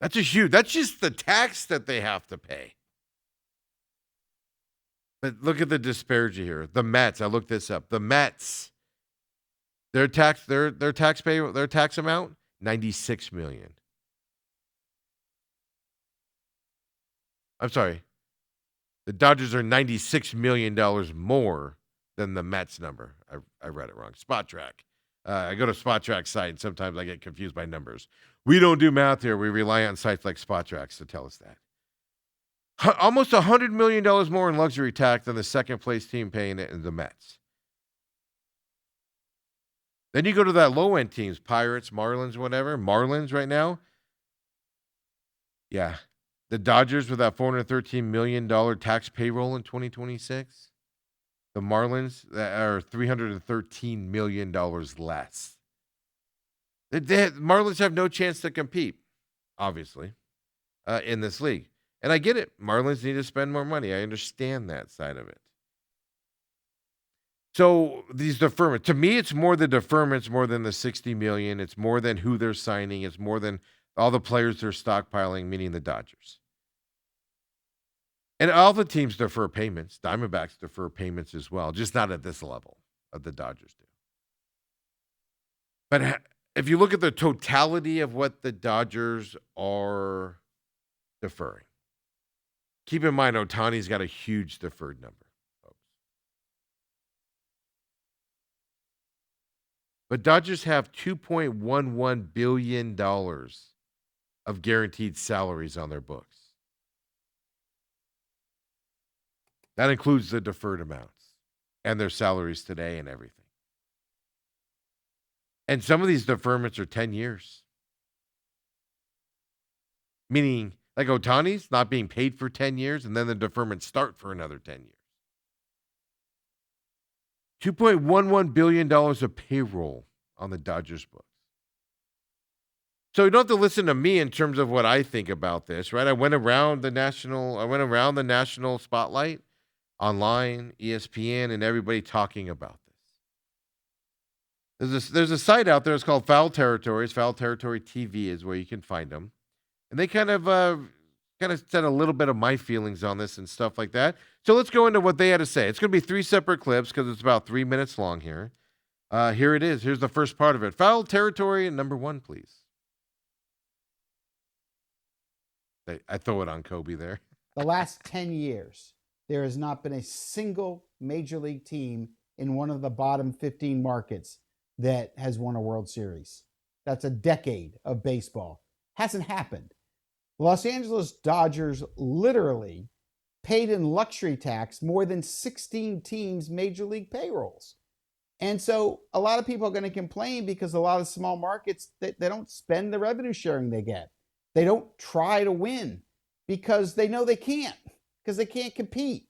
That's just the tax that they have to pay. But look at the disparity here. The Mets, I looked this up. The Mets, their tax amount, $96 million. I'm sorry. The Dodgers are $96 million more than the Mets number. I read it wrong. Spot Track. I go to Spot Track's site, and sometimes I get confused by numbers. We don't do math here. We rely on sites like Spot Tracks to tell us that. Almost $100 million more in luxury tax than the second-place team paying it in the Mets. Then you go to that low-end teams, Pirates, Marlins, whatever. Marlins right now. Yeah. The Dodgers with that $413 million tax payroll in 2026. The Marlins that are $313 million less. Marlins have no chance to compete, obviously, in this league. And I get it. Marlins need to spend more money. I understand that side of it. So these deferments, to me, it's more the deferments more than the $60 million. It's more than who they're signing. It's more than all the players they're stockpiling, meaning the Dodgers. And all the teams defer payments. Diamondbacks defer payments as well, just not at this level of the Dodgers do. But if you look at the totality of what the Dodgers are deferring, keep in mind Ohtani's got a huge deferred number, folks. But Dodgers have $2.11 billion of guaranteed salaries on their books. That includes the deferred amounts and their salaries today and everything. And some of these deferments are 10 years. Meaning, like Ohtani's not being paid for 10 years, and then the deferments start for another 10 years. $2.11 billion of payroll on the Dodgers books. So you don't have to listen to me in terms of what I think about this, right? I went around the national spotlight, online, ESPN, and everybody talking about this. There's a site out there. It's called Foul Territories. Foul Territory TV is where you can find them. And they kind of said a little bit of my feelings on this and stuff like that. So let's go into what they had to say. It's going to be 3 separate clips because it's about 3 minutes long here. Here it is. Here's the first part of it. Foul Territory number 1, please. I throw it on Kobe there. The last 10 years, there has not been a single major league team in one of the bottom 15 markets that has won a World Series. That's a decade of baseball. Hasn't happened. The Los Angeles Dodgers literally paid in luxury tax more than 16 teams' major league payrolls. And so a lot of people are going to complain because a lot of small markets, they don't spend the revenue sharing they get. They don't try to win because they know they can't, because they can't compete.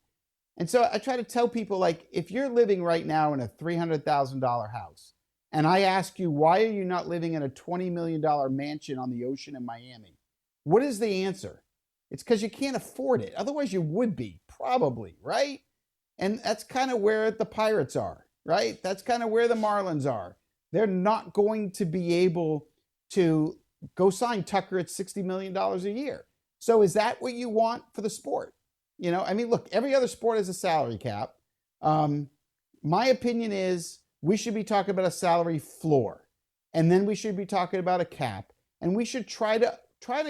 And so I try to tell people, like, if you're living right now in a $300,000 house, and I ask you, why are you not living in a $20 million mansion on the ocean in Miami? What is the answer? It's because you can't afford it. Otherwise, you would be, probably, right? And that's kind of where the Pirates are, right? That's kind of where the Marlins are. They're not going to be able to go sign Tucker at $60 million a year. So is that what you want for the sport? I mean, look, every other sport has a salary cap. My opinion is we should be talking about a salary floor, and then we should be talking about a cap, and we should try to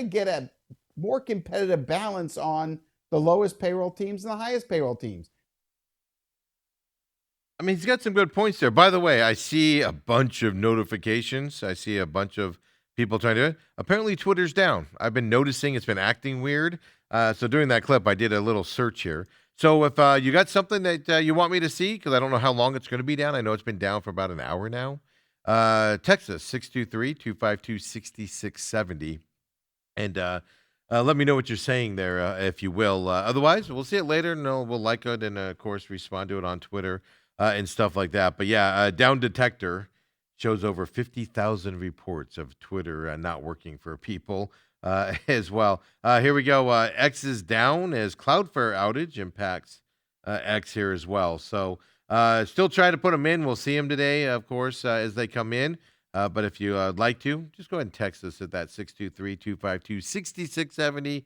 get a more competitive balance on the lowest payroll teams and the highest payroll teams. I mean, he's got some good points there. By the way, I see a bunch of notifications. I see a bunch of people trying to do it. Apparently, Twitter's down. I've been noticing it's been acting weird. So during that clip, I did a little search here. So if you got something that you want me to see, because I don't know how long it's going to be down. I know it's been down for about an hour now. Text us 623-252-6670. And let me know what you're saying there, if you will. Otherwise, we'll see it later, and we'll like it and, of course, respond to it on Twitter and stuff like that. But, yeah, Down Detector shows over 50,000 reports of Twitter not working for people as well. Here we go. X is down as Cloudflare outage impacts X here as well. So still trying to put them in. We'll see them today, of course, as they come in. But if you'd like to, just go ahead and text us at that 623-252-6670.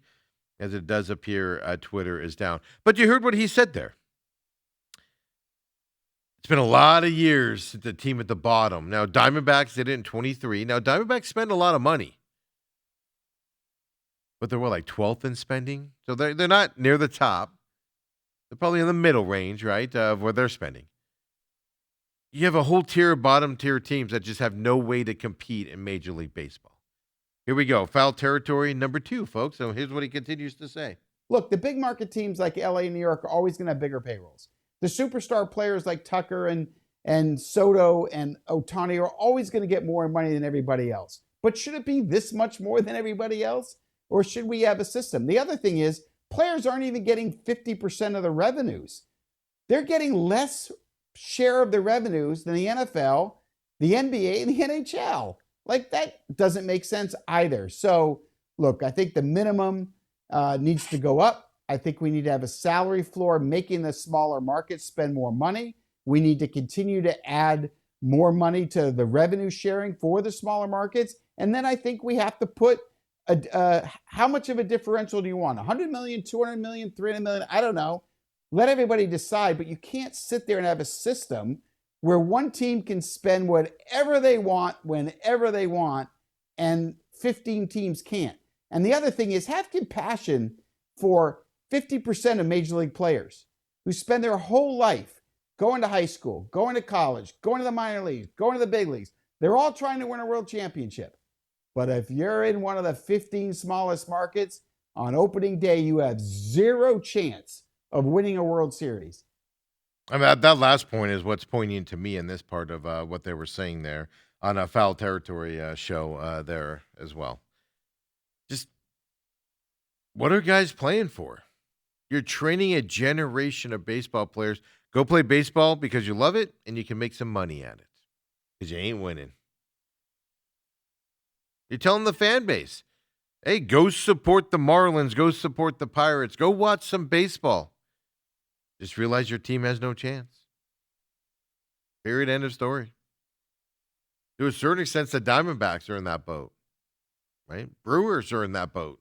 As it does appear, Twitter is down. But you heard what he said there. It's been a lot of years since the team at the bottom. Now, Diamondbacks did it in 23. Now, Diamondbacks spend a lot of money. But they're, like 12th in spending? So they're not near the top. They're probably in the middle range, right, of where they're spending. You have a whole tier of bottom-tier teams that just have no way to compete in Major League Baseball. Here we go. Foul territory number 2, folks. So here's what he continues to say. Look, the big market teams like LA and New York are always going to have bigger payrolls. The superstar players like Tucker and Soto and Ohtani are always going to get more money than everybody else. But should it be this much more than everybody else? Or should we have a system? The other thing is players aren't even getting 50% of the revenues. They're getting less share of the revenues than the NFL, the NBA, and the NHL. Like, that doesn't make sense either. So, look, I think the minimum needs to go up. I think we need to have a salary floor, making the smaller markets spend more money. We need to continue to add more money to the revenue sharing for the smaller markets. And then I think we have to put how much of a differential do you want? 100 million, 200 million, 300 million? I don't know. Let everybody decide, but you can't sit there and have a system where one team can spend whatever they want, whenever they want, and 15 teams can't. And the other thing is, have compassion for 50% of Major League players who spend their whole life going to high school, going to college, going to the minor leagues, going to the big leagues. They're all trying to win a world championship. But if you're in one of the 15 smallest markets, on opening day, you have zero chance of winning a World Series. I mean, that last point is what's poignant to me in this part of what they were saying there on a Foul Territory show there as well. Just, what are guys playing for? You're training a generation of baseball players. Go play baseball because you love it and you can make some money at it because you ain't winning. You're telling the fan base, hey, go support the Marlins, go support the Pirates, go watch some baseball. Just realize your team has no chance. Period. End of story. To a certain extent, the Diamondbacks are in that boat, right? Brewers are in that boat.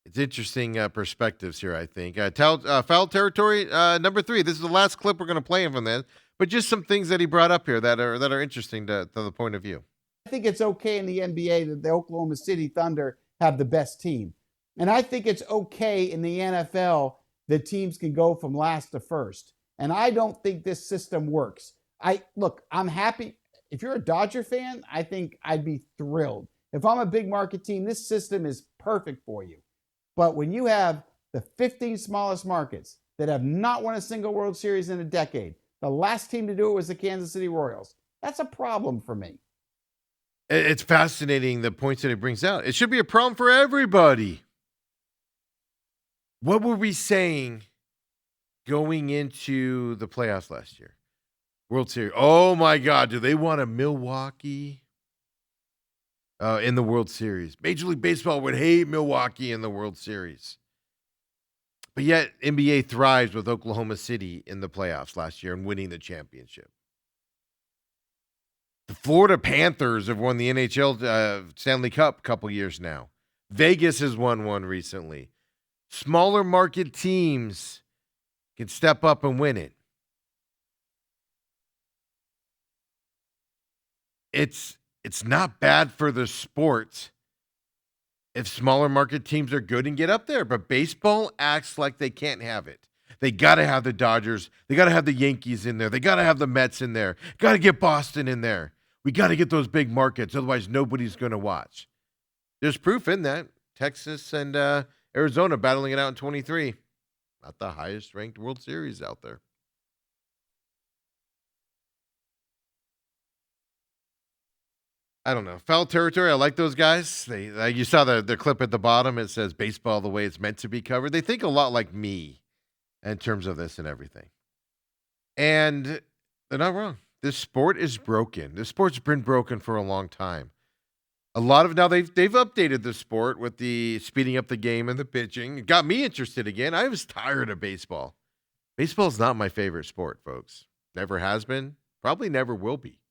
It's interesting perspectives here, I think. Foul territory, number 3. This is the last clip we're going to play from this, but just some things that he brought up here that are interesting to the point of view. I think it's okay in the NBA that the Oklahoma City Thunder have the best team. And I think it's okay in the NFL that teams can go from last to first. And I don't think this system works. I'm happy. If you're a Dodger fan, I think I'd be thrilled. If I'm a big market team, this system is perfect for you. But when you have the 15 smallest markets that have not won a single World Series in a decade, the last team to do it was the Kansas City Royals. That's a problem for me. It's fascinating, the points that he brings out. It should be a problem for everybody. What were we saying going into the playoffs last year? World Series. Oh, my God. Do they want a Milwaukee in the World Series? Major League Baseball would hate Milwaukee in the World Series. But yet, NBA thrives with Oklahoma City in the playoffs last year and winning the championship. The Florida Panthers have won the NHL Stanley Cup a couple years now. Vegas has won one recently. Smaller market teams can step up and win it. It's not bad for the sport if smaller market teams are good and get up there, but baseball acts like they can't have it. They got to have the Dodgers. They got to have the Yankees in there. They got to have the Mets in there. Got to get Boston in there. We got to get those big markets. Otherwise, nobody's going to watch. There's proof in that. Texas and Arizona battling it out in 23. Not the highest ranked World Series out there. I don't know. Foul territory. I like those guys. You saw the clip at the bottom. It says baseball the way it's meant to be covered. They think a lot like me in terms of this and everything. And they're not wrong. This sport is broken. This sport's been broken for a long time. A lot of now they've updated the sport with the speeding up the game and the pitching. It got me interested again. I was tired of baseball. Baseball's not my favorite sport, folks. Never has been. Probably never will be.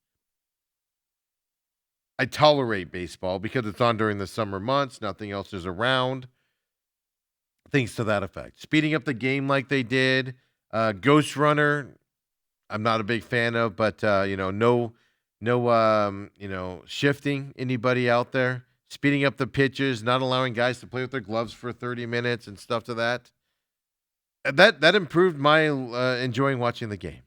I tolerate baseball because it's on during the summer months. Nothing else is around. Things to that effect. Speeding up the game like they did. Ghost Runner, I'm not a big fan of, but no, shifting anybody out there. Speeding up the pitches, not allowing guys to play with their gloves for 30 minutes and stuff to that. That improved my enjoying watching the game.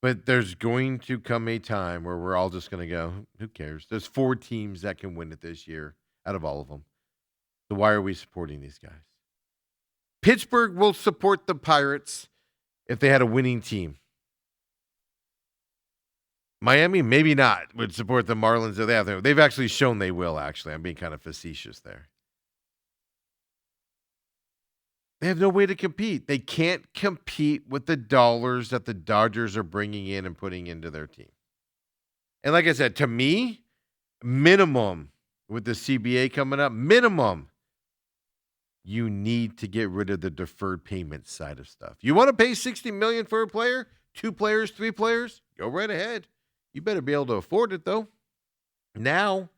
But there's going to come a time where we're all just going to go, who cares? There's 4 teams that can win it this year out of all of them. So why are we supporting these guys? Pittsburgh will support the Pirates if they had a winning team. Miami, maybe not, would support the Marlins if they have. They've actually shown they will, actually. I'm being kind of facetious there. They have no way to compete. They can't compete with the dollars that the Dodgers are bringing in and putting into their team. And like I said, to me, minimum with the CBA coming up, minimum, you need to get rid of the deferred payment side of stuff. You want to pay $60 million for a player, 2 players, 3 players? Go right ahead. You better be able to afford it, though. Now,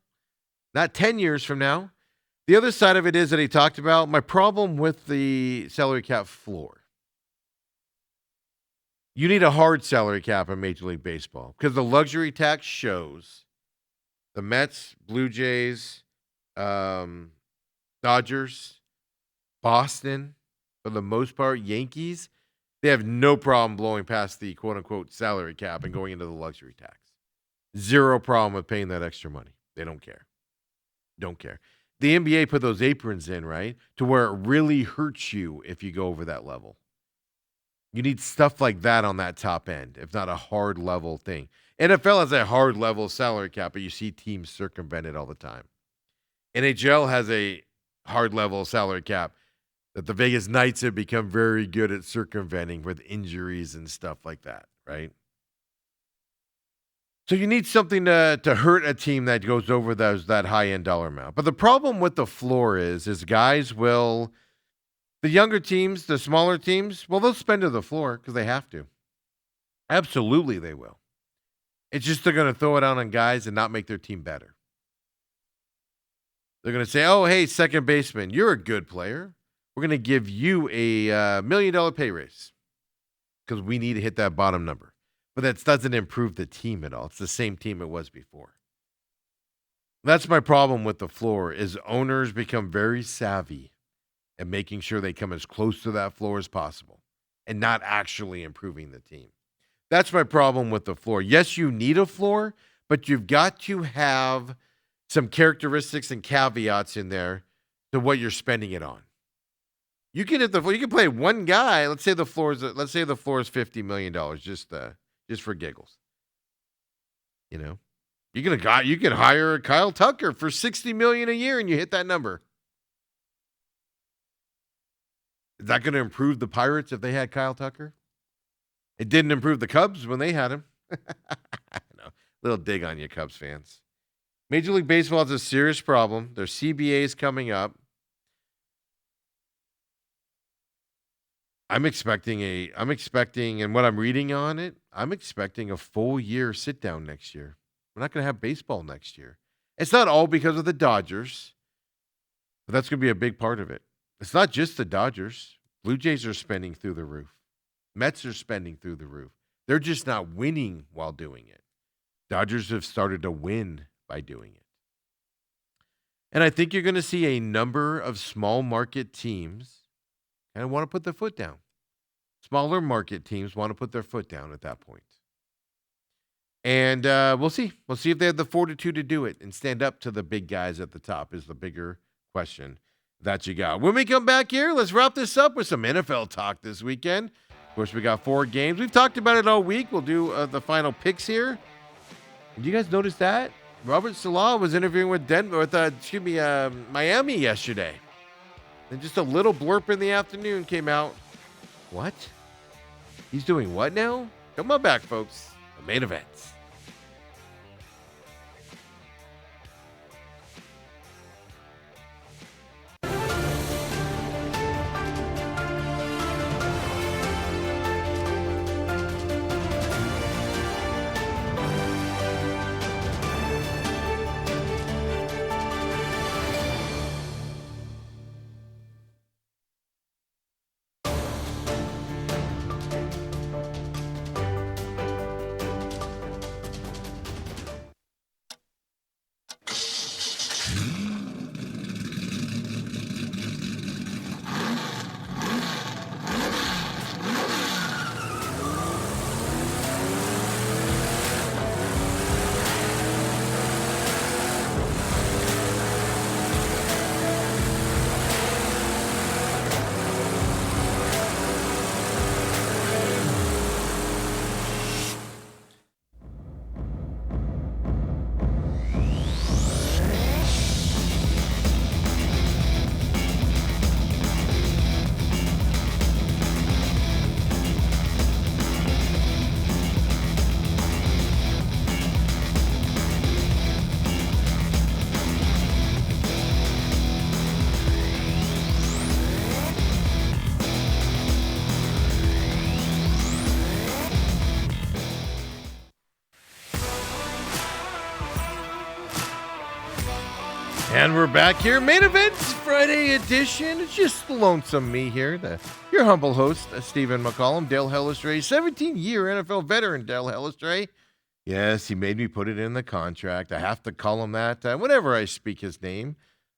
not 10 years from now. The other side of it is that he talked about my problem with the salary cap floor. You need a hard salary cap in Major League Baseball because the luxury tax shows the Mets, Blue Jays, Dodgers, Boston, for the most part, Yankees, they have no problem blowing past the quote-unquote salary cap and going into the luxury tax. Zero problem with paying that extra money. They don't care. Don't care. The NBA put those aprons in, right, to where it really hurts you if you go over that level. You need stuff like that on that top end, if not a hard level thing. NFL has a hard level salary cap, but you see teams circumvent it all the time. NHL has a hard level salary cap that the Vegas Knights have become very good at circumventing with injuries and stuff like that, right? So you need something to hurt a team that goes over that high-end dollar amount. But the problem with the floor is guys will, the younger teams, the smaller teams, well, they'll spend to the floor because they have to. Absolutely they will. It's just they're going to throw it out on guys and not make their team better. They're going to say, oh, hey, second baseman, you're a good player. We're going to give you a $1 million pay raise because we need to hit that bottom number. But that doesn't improve the team at all. It's the same team it was before. That's my problem with the floor is owners become very savvy at making sure they come as close to that floor as possible and not actually improving the team. That's my problem with the floor. Yes, you need a floor, but you've got to have some characteristics and caveats in there to what you're spending it on. You can hit the floor. You can play one guy. Let's say the floor is $50 million, just for giggles. You know, you can hire Kyle Tucker for $60 million a year, and you hit that number. Is that going to improve the Pirates if they had Kyle Tucker? It didn't improve the Cubs when they had him. No, little dig on you, Cubs fans. Major League Baseball has a serious problem. Their CBA is coming up. I'm expecting, and what I'm reading on it, I'm expecting a full year sit down next year. We're not going to have baseball next year. It's not all because of the Dodgers, but that's going to be a big part of it. It's not just the Dodgers. Blue Jays are spending through the roof. Mets are spending through the roof. They're just not winning while doing it. Dodgers have started to win by doing it. And I think you're going to see a number of small market teams kind of want to put their foot down. Smaller market teams want to put their foot down at that point. And we'll see. We'll see if they have the fortitude to do it and stand up to the big guys at the top is the bigger question that you got. When we come back here, let's wrap this up with some NFL talk this weekend. Of course, we got 4 games. We've talked about it all week. We'll do the final picks here. Did you guys notice that? Robert Saleh was interviewing with Miami yesterday. And just a little blurb in the afternoon came out. What? He's doing what now? Come on back, folks. The main event. And we're back here, main events Friday edition. It's just lonesome me here, your humble host, Stephen McCollum, Dale Hellestrae, 17-year NFL veteran Dale Hellestrae. Yes, he made me put it in the contract. I have to call him that whenever I speak his name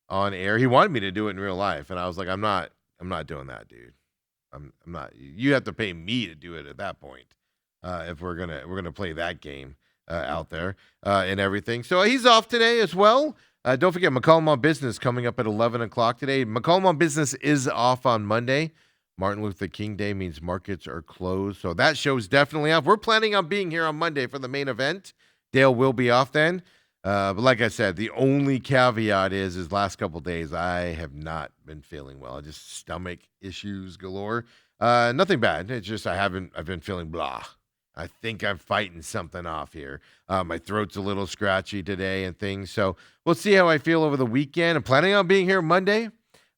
on air. He wanted me to do it in real life, and I was like, I'm not doing that, dude. I'm not. You have to pay me to do it at that point if we're gonna play that game out there and everything. So he's off today as well. Don't forget, McCollum on Business coming up at 11 o'clock today. McCollum on Business is off on Monday. Martin Luther King Day means markets are closed. So that show's definitely off. We're planning on being here on Monday for the main event. Dale will be off then. But like I said, the only caveat is last couple days I have not been feeling well. Just stomach issues galore. Nothing bad. It's just I've been feeling blah. I think I'm fighting something off here. My throat's a little scratchy today and things. So we'll see how I feel over the weekend. I'm planning on being here Monday.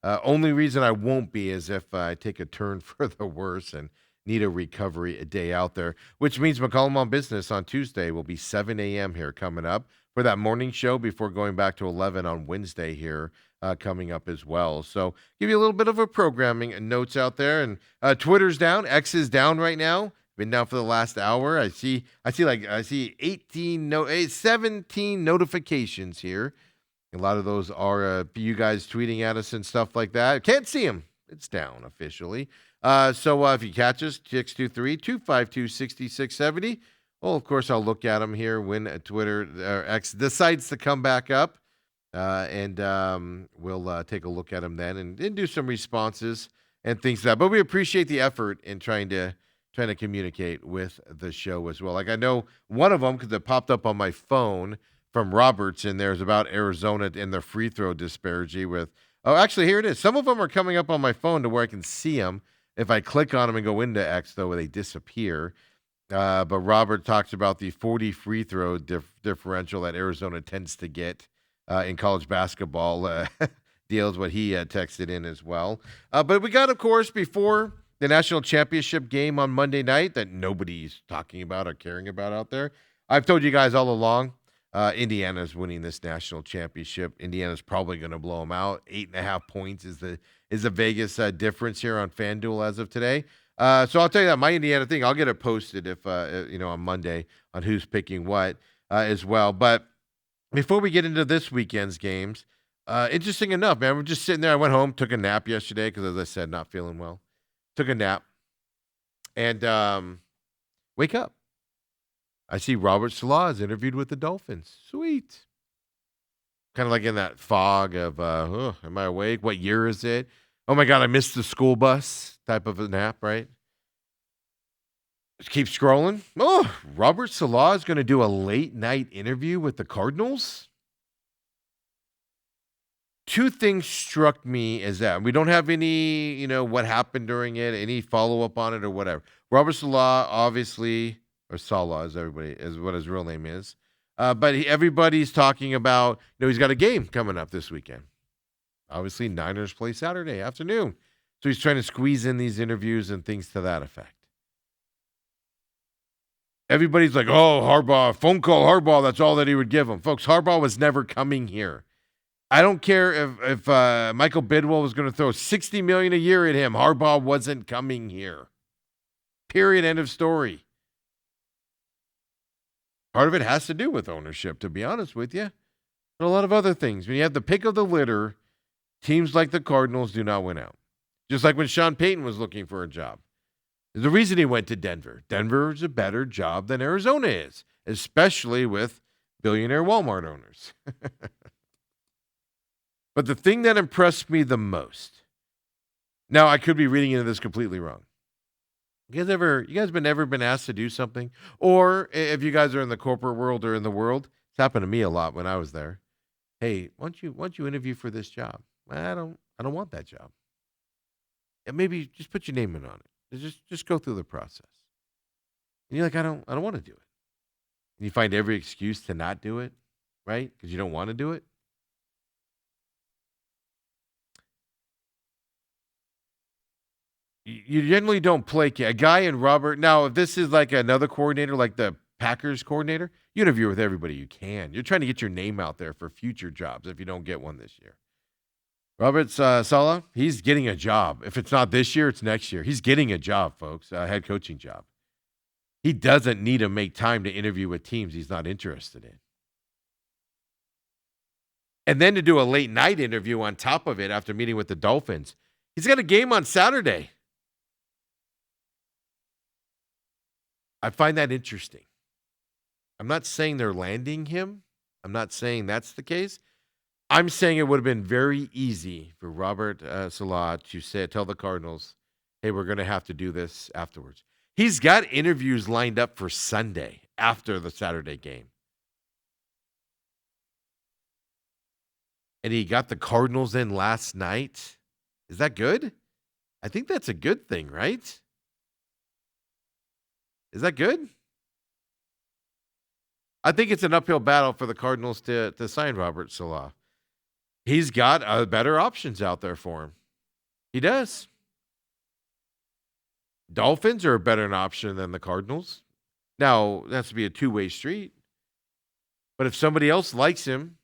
Only reason I won't be is if I take a turn for the worse and need a recovery a day out there, which means McCollum on Business on Tuesday will be 7 a.m. here coming up for that morning show before going back to 11 on Wednesday here coming up as well. So give you a little bit of a programming notes out there. And Twitter's down. X is down right now. Been down for the last hour. I see 17 notifications here. A lot of those are you guys tweeting at us and stuff like that. Can't see them. It's down officially. So if you catch us, 623-252-6670. Well, of course, I'll look at them here when Twitter or X decides to come back up. And we'll take a look at them then and do some responses and things like that. But we appreciate the effort in trying to communicate with the show as well. Like I know one of them, because it popped up on my phone from Robertson, there's about Arizona in the free throw disparity with, oh, actually, here it is. Some of them are coming up on my phone to where I can see them. If I click on them and go into X, though, they disappear. But Robert talks about the 40 free throw differential that Arizona tends to get in college basketball deals, what he texted in as well. But we got, of course, before the national championship game on Monday night that nobody's talking about or caring about out there. I've told you guys all along, Indiana's winning this national championship. Indiana's probably going to blow them out. 8.5 points is the Vegas difference here on FanDuel as of today. So I'll tell you that my Indiana thing, I'll get it posted if on Monday on who's picking what as well. But before we get into this weekend's games, interesting enough, man, we're just sitting there. I went home, took a nap yesterday because, as I said, not feeling well. Took a nap, and wake up. I see Robert Salah is interviewed with the Dolphins. Sweet. Kind of like in that fog of, am I awake? What year is it? Oh, my God, I missed the school bus type of a nap, right? Just keep scrolling. Oh, Robert Salah is going to do a late-night interview with the Cardinals? Two things struck me as that. We don't have any, what happened during it, any follow-up on it or whatever. Robert Salah, obviously, or Salah is what his real name is. But everybody's talking about, he's got a game coming up this weekend. Obviously, Niners play Saturday afternoon. So he's trying to squeeze in these interviews and things to that effect. Everybody's like, oh, Harbaugh, phone call Harbaugh, that's all that he would give him. Folks, Harbaugh was never coming here. I don't care if Michael Bidwell was going to throw $60 million a year at him. Harbaugh wasn't coming here. Period. End of story. Part of it has to do with ownership, to be honest with you. But a lot of other things. When you have the pick of the litter, teams like the Cardinals do not win out. Just like when Sean Payton was looking for a job. There's a reason he went to Denver. Denver is a better job than Arizona is, especially with billionaire Walmart owners. But the thing that impressed me the most, now I could be reading into this completely wrong. You guys ever been asked to do something? Or if you guys are in the corporate world or in the world, it's happened to me a lot when I was there. Hey, why don't you interview for this job? I don't want that job. And maybe just put your name in on it. Just go through the process. And you're like, I don't want to do it. And you find every excuse to not do it, right? Because you don't want to do it. You generally don't placate. A guy in Robert, now if this is like another coordinator, like the Packers coordinator, you interview with everybody you can. You're trying to get your name out there for future jobs if you don't get one this year. Robert Saleh, he's getting a job. If it's not this year, it's next year. He's getting a job, folks, a head coaching job. He doesn't need to make time to interview with teams he's not interested in. And then to do a late night interview on top of it after meeting with the Dolphins. He's got a game on Saturday. I find that interesting. I'm not saying they're landing him. I'm not saying that's the case. I'm saying it would have been very easy for Robert Salah to tell the Cardinals, hey, we're going to have to do this afterwards. He's got interviews lined up for Sunday after the Saturday game. And he got the Cardinals in last night. Is that good? I think that's a good thing, right? Is that good? I think it's an uphill battle for the Cardinals to sign Robert Salah. He's got better options out there for him. He does. Dolphins are a better option than the Cardinals. Now, it has to be a two-way street. But if somebody else likes him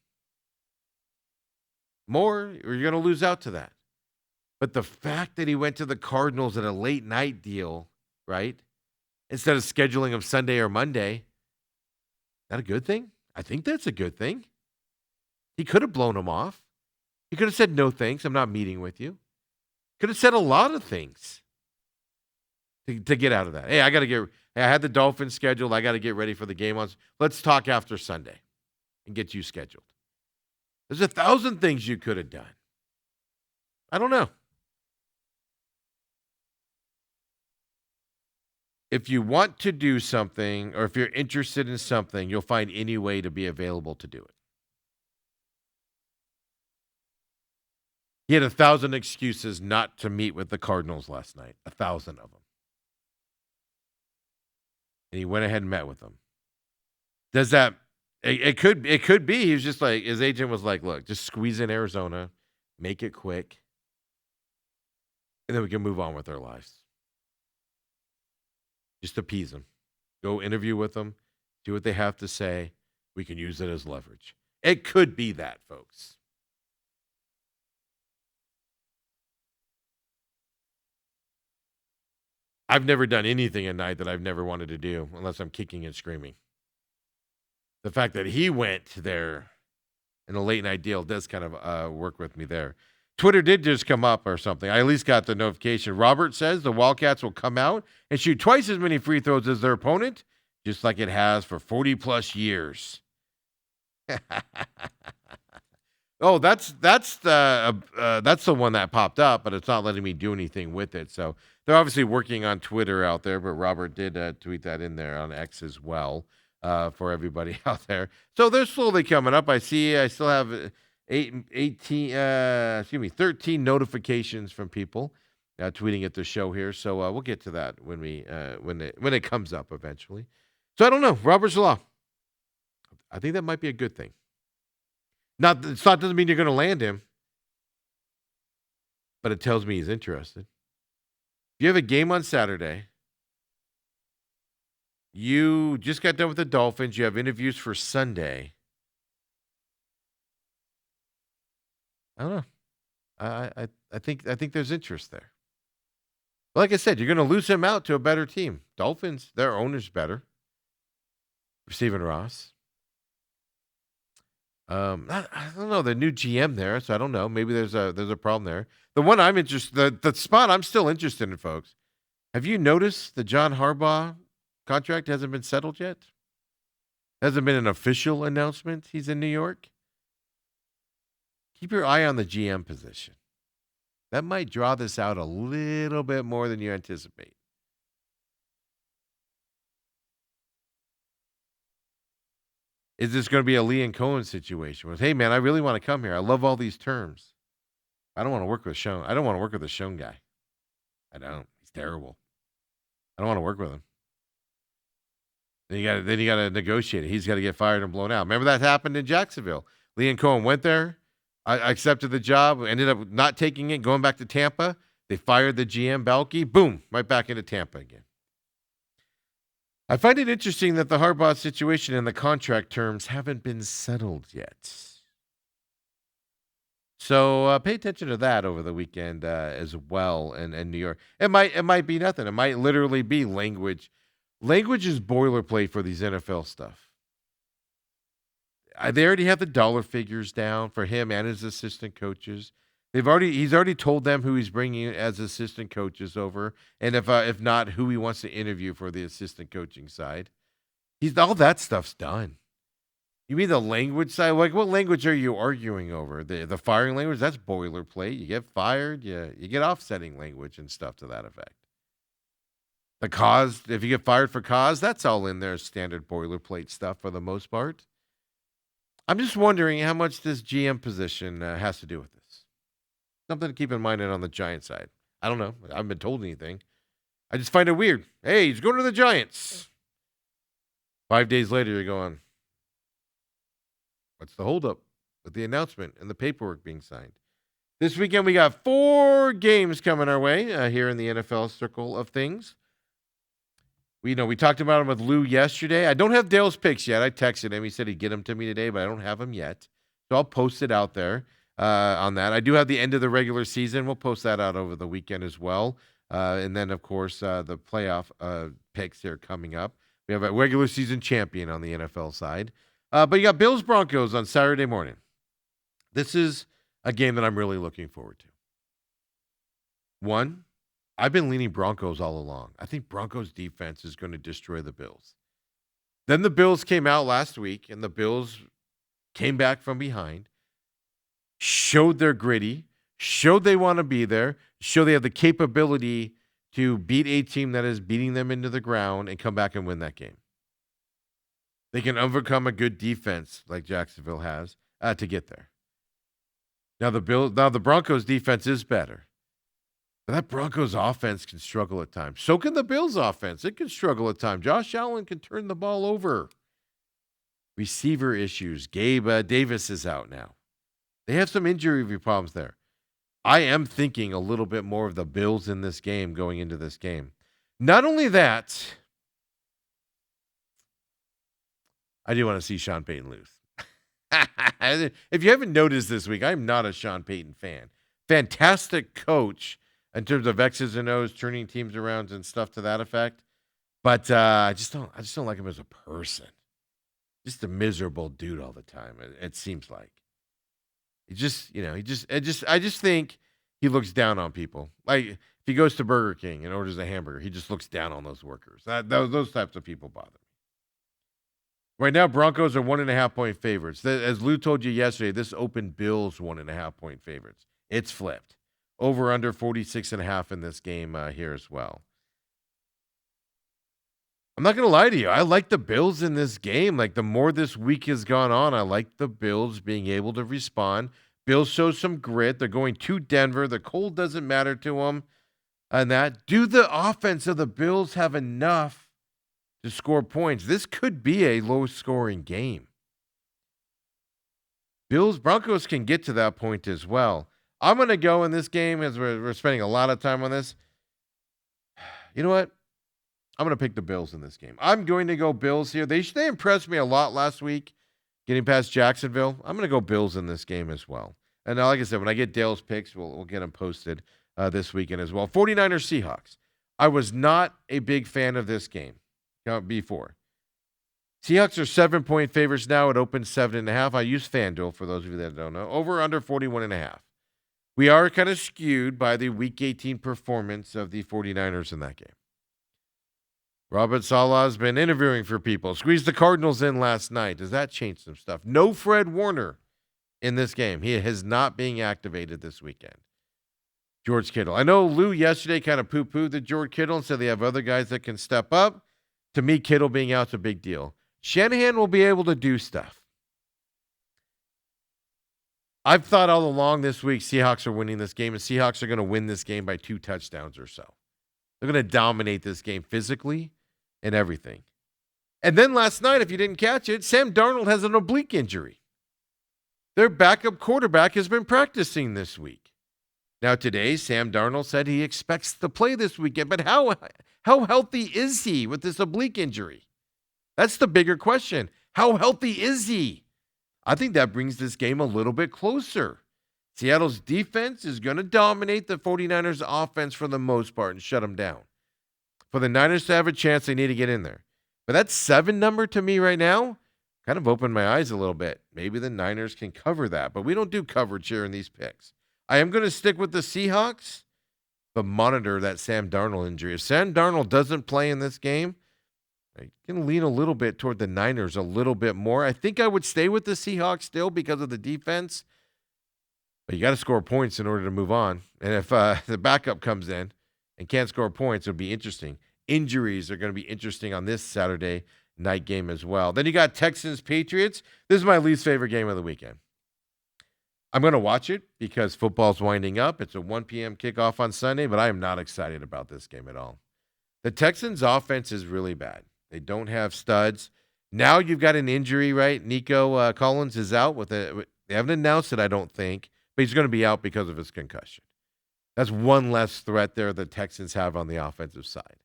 more, you're going to lose out to that. But the fact that he went to the Cardinals at a late night deal, right? Instead of scheduling him Sunday or Monday, is that a good thing? I think that's a good thing. He could have blown him off. He could have said, no thanks, I'm not meeting with you. Could have said a lot of things to get out of that. Hey, I had the Dolphins scheduled. I got to get ready for the game. Let's talk after Sunday and get you scheduled. There's 1,000 things you could have done. I don't know. If you want to do something or if you're interested in something, you'll find any way to be available to do it. He had 1,000 excuses not to meet with the Cardinals last night. 1,000 of them. And he went ahead and met with them. Does that, it could be, he was just like, his agent was like, look, just squeeze in Arizona, make it quick, and then we can move on with our lives. Just appease them. Go interview with them. See what they have to say. We can use it as leverage. It could be that, folks. I've never done anything at night that I've never wanted to do unless I'm kicking and screaming. The fact that he went there in a late night deal does kind of work with me there. Twitter did just come up or something. I at least got the notification. Robert says the Wildcats will come out and shoot twice as many free throws as their opponent, just like it has for 40 plus years. Oh, that's the one that popped up, but it's not letting me do anything with it. So they're obviously working on Twitter out there, but Robert did tweet that in there on X as well for everybody out there. So they're slowly coming up. I see. I still have 13 notifications from people tweeting at the show here. So we'll get to that when it comes up eventually. So I don't know. Robert's law. I think that might be a good thing. Doesn't mean you're going to land him, but it tells me he's interested. If you have a game on Saturday, you just got done with the Dolphins, you have interviews for Sunday. I don't know. I think there's interest there. Like I said, you're going to lose him out to a better team. Dolphins, their owner's better. Stephen Ross. I don't know the new GM there, so I don't know. Maybe there's a problem there. The one I'm interested, the spot I'm still interested in, folks. Have you noticed the John Harbaugh contract hasn't been settled yet? Hasn't been an official announcement. He's in New York. Keep your eye on the GM position. That might draw this out a little bit more than you anticipate. Is this going to be a Lee and Cohen situation? With, hey, man, I really want to come here. I love all these terms. I don't want to work with Schoen. I don't want to work with the Schoen guy. I don't. He's terrible. I don't want to work with him. Then you got to negotiate it. He's got to get fired and blown out. Remember that happened in Jacksonville. Lee and Cohen went there. I accepted the job. Ended up not taking it, going back to Tampa. They fired the GM, Balke. Boom, right back into Tampa again. I find it interesting that the Harbaugh situation and the contract terms haven't been settled yet. So pay attention to that over the weekend as well in New York. It might be nothing. It might literally be language. Language is boilerplate for these NFL stuff. They already have the dollar figures down for him and his assistant coaches. He's already told them who he's bringing as assistant coaches over, and if not, who he wants to interview for the assistant coaching side. All that stuff's done. You mean the language side? Like, what language are you arguing over? The firing language? That's boilerplate. You get fired, you get offsetting language and stuff to that effect. The cause, if you get fired for cause, that's all in there, standard boilerplate stuff for the most part. I'm just wondering how much this GM position has to do with this. Something to keep in mind on the Giants side. I don't know. I haven't been told anything. I just find it weird. Hey, he's going to the Giants. 5 days later, you're going, what's the holdup with the announcement and the paperwork being signed? This weekend, we got 4 games coming our way here in the NFL circle of things. We talked about him with Lou yesterday. I don't have Dale's picks yet. I texted him. He said he'd get them to me today, but I don't have them yet. So I'll post it out there. On that. I do have the end of the regular season. We'll post that out over the weekend as well. And then, of course, the playoff picks here coming up. We have a regular season champion on the NFL side. But you got Bills-Broncos on Saturday morning. This is a game that I'm really looking forward to. One, I've been leaning Broncos all along. I think Broncos defense is going to destroy the Bills. Then the Bills came out last week, and the Bills came back from behind. Showed they're gritty, showed they want to be there, showed they have the capability to beat a team that is beating them into the ground and come back and win that game. They can overcome a good defense like Jacksonville has to get there. Now the Broncos defense is better. But that Broncos offense can struggle at times. So can the Bills offense. It can struggle at times. Josh Allen can turn the ball over. Receiver issues. Gabe Davis is out now. They have some injury problems there. I am thinking a little bit more of the Bills in this game going into this game. Not only that, I do want to see Sean Payton lose. If you haven't noticed this week, I'm not a Sean Payton fan. Fantastic coach in terms of X's and O's, turning teams around and stuff to that effect. But I just don't like him as a person. Just a miserable dude all the time. It seems like I just think he looks down on people. Like if he goes to Burger King and orders a hamburger, he just looks down on those workers. Those types of people bother me. Right now, Broncos are 1.5-point favorites. As Lou told you yesterday, this opened Bills 1.5-point favorites. It's flipped. Over under 46.5 in this game here as well. I'm not going to lie to you. I like the Bills in this game. Like the more this week has gone on, I like the Bills being able to respond. Bills show some grit. They're going to Denver. The cold doesn't matter to them. And that, do the offense of the Bills have enough to score points? This could be a low-scoring game. Broncos can get to that point as well. I'm going to go in this game, as we're spending a lot of time on this. You know what? I'm going to pick the Bills in this game. I'm going to go Bills here. They impressed me a lot last week, getting past Jacksonville. I'm going to go Bills in this game as well. And like I said, when I get Dale's picks, we'll get them posted this weekend as well. 49ers Seahawks. I was not a big fan of this game before. Seahawks are 7-point favorites now. It opens 7.5. I use FanDuel for those of you that don't know. Over under 41.5. We are kind of skewed by the Week 18 performance of the 49ers in that game. Robert Saleh has been interviewing for people. Squeezed the Cardinals in last night. Does that change some stuff? No Fred Warner in this game. He is not being activated this weekend. George Kittle. I know Lou yesterday kind of poo-pooed the George Kittle and said they have other guys that can step up. To me, Kittle being out is a big deal. Shanahan will be able to do stuff. I've thought all along this week Seahawks are winning this game, and Seahawks are going to win this game by 2 touchdowns or so. They're going to dominate this game physically and everything. And then last night, if you didn't catch it, Sam Darnold has an oblique injury. Their backup quarterback has been practicing this week. Now today, Sam Darnold said he expects to play this weekend, but how healthy is he with this oblique injury? That's the bigger question. How healthy is he? I think that brings this game a little bit closer. Seattle's defense is going to dominate the 49ers offense for the most part and shut them down. For the Niners to have a chance, they need to get in there. But that 7 number to me right now kind of opened my eyes a little bit. Maybe the Niners can cover that, but we don't do coverage here in these picks. I am going to stick with the Seahawks, but monitor that Sam Darnold injury. If Sam Darnold doesn't play in this game, I can lean a little bit toward the Niners a little bit more. I think I would stay with the Seahawks still because of the defense. But you got to score points in order to move on. And if the backup comes in and can't score points, it'll be interesting. Injuries are going to be interesting on this Saturday night game as well. Then you got Texans-Patriots. This is my least favorite game of the weekend. I'm going to watch it because football's winding up. It's a 1 p.m. kickoff on Sunday, but I am not excited about this game at all. The Texans' offense is really bad. They don't have studs. Now you've got an injury, right? Nico Collins is out with it. They haven't announced it, I don't think. But he's going to be out because of his concussion. That's one less threat there the Texans have on the offensive side.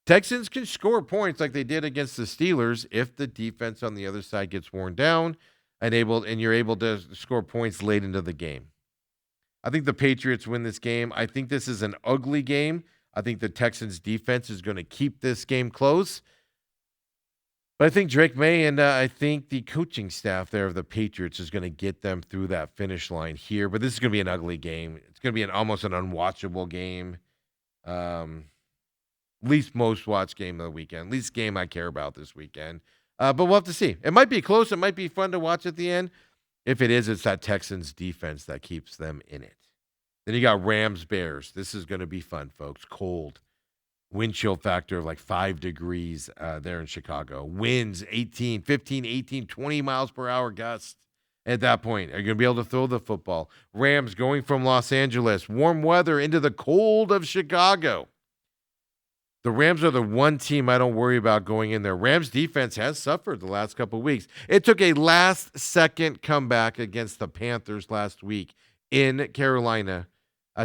Texans can score points like they did against the Steelers if the defense on the other side gets worn down and you're able to score points late into the game. I think the Patriots win this game. I think this is an ugly game. I think the Texans defense is going to keep this game close. But I think Drake May and I think the coaching staff there of the Patriots is going to get them through that finish line here. But this is going to be an ugly game. It's going to be almost an unwatchable game. Least most watched game of the weekend. Least game I care about this weekend. But we'll have to see. It might be close. It might be fun to watch at the end. If it is, it's that Texans defense that keeps them in it. Then you got Rams-Bears. This is going to be fun, folks. Cold. Wind chill factor of like 5 degrees there in Chicago. Winds 15, 18, 20 miles per hour gusts at that point. Are you going to be able to throw the football? Rams going from Los Angeles, warm weather into the cold of Chicago. The Rams are the one team I don't worry about going in there. Rams defense has suffered the last couple of weeks. It took a last-second comeback against the Panthers last week in Carolina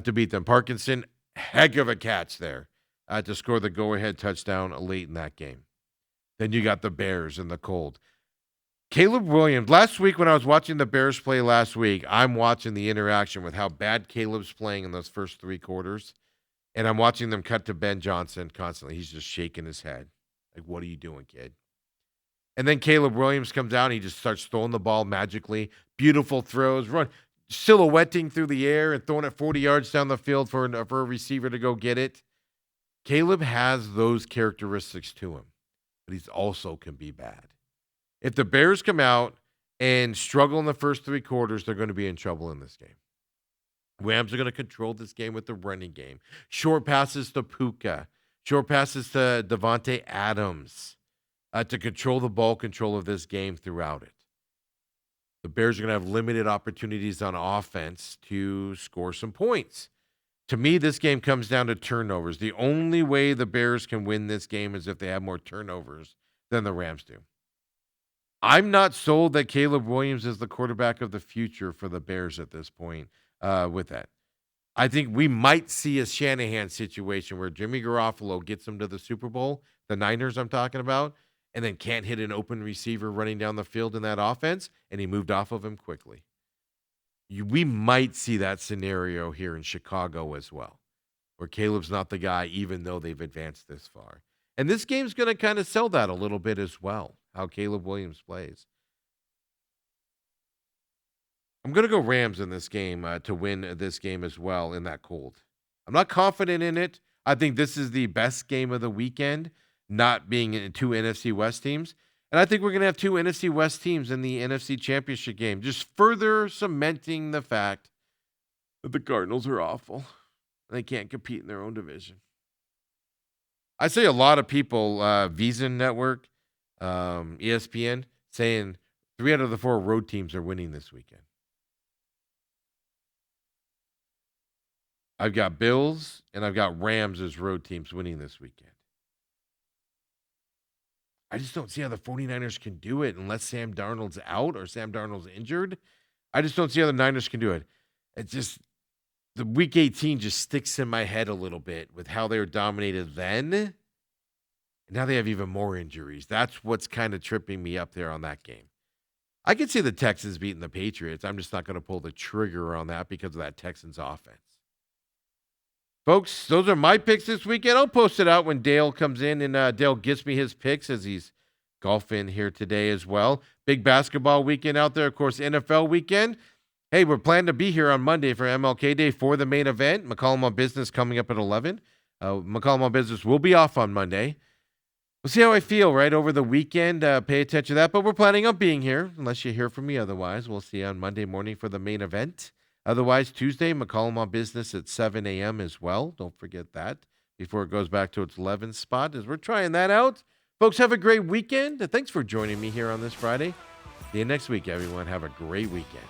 to beat them. Parkinson, heck of a catch there. To score the go-ahead touchdown late in that game. Then you got the Bears in the cold. Caleb Williams, last week when I was watching the Bears play last week, I'm watching the interaction with how bad Caleb's playing in those first 3 quarters. And I'm watching them cut to Ben Johnson constantly. He's just shaking his head. Like, what are you doing, kid? And then Caleb Williams comes out and he just starts throwing the ball magically. Beautiful throws, silhouetting through the air and throwing it 40 yards down the field for a receiver to go get it. Caleb has those characteristics to him, but he's also can be bad. If the Bears come out and struggle in the first 3 quarters, they're going to be in trouble in this game. Rams are going to control this game with the running game. Short passes to Puka. Short passes to Devontae Adams to control the ball control of this game throughout it. The Bears are going to have limited opportunities on offense to score some points. To me, this game comes down to turnovers. The only way the Bears can win this game is if they have more turnovers than the Rams do. I'm not sold that Caleb Williams is the quarterback of the future for the Bears at this point with that. I think we might see a Shanahan situation where Jimmy Garoppolo gets them to the Super Bowl, the Niners I'm talking about, and then can't hit an open receiver running down the field in that offense, and he moved off of him quickly. We might see that scenario here in Chicago as well, where Caleb's not the guy even though they've advanced this far. And this game's going to kind of sell that a little bit as well, how Caleb Williams plays. I'm going to go Rams in this game to win this game as well in that cold. I'm not confident in it. I think this is the best game of the weekend, not being in 2 NFC West teams. And I think we're going to have 2 NFC West teams in the NFC Championship game, just further cementing the fact that the Cardinals are awful. They can't compete in their own division. I see a lot of people, Visa Network, ESPN, saying 3 out of the 4 road teams are winning this weekend. I've got Bills and I've got Rams as road teams winning this weekend. I just don't see how the 49ers can do it unless Sam Darnold's out or Sam Darnold's injured. I just don't see how the Niners can do it. It's just the Week 18 just sticks in my head a little bit with how they were dominated then. And now they have even more injuries. That's what's kind of tripping me up there on that game. I could see the Texans beating the Patriots. I'm just not going to pull the trigger on that because of that Texans offense. Folks, those are my picks this weekend. I'll post it out when Dale comes in, and Dale gets me his picks as he's golfing here today as well. Big basketball weekend out there. Of course, NFL weekend. Hey, we're planning to be here on Monday for MLK Day for the main event. McCollum on Business coming up at 11. McCollum on Business will be off on Monday. We'll see how I feel right over the weekend. Pay attention to that. But we're planning on being here, unless you hear from me otherwise. We'll see you on Monday morning for the main event. Otherwise, Tuesday, McCollum on Business at 7 a.m. as well. Don't forget that before it goes back to its 11th spot as we're trying that out. Folks, have a great weekend. Thanks for joining me here on this Friday. See you next week, everyone. Have a great weekend.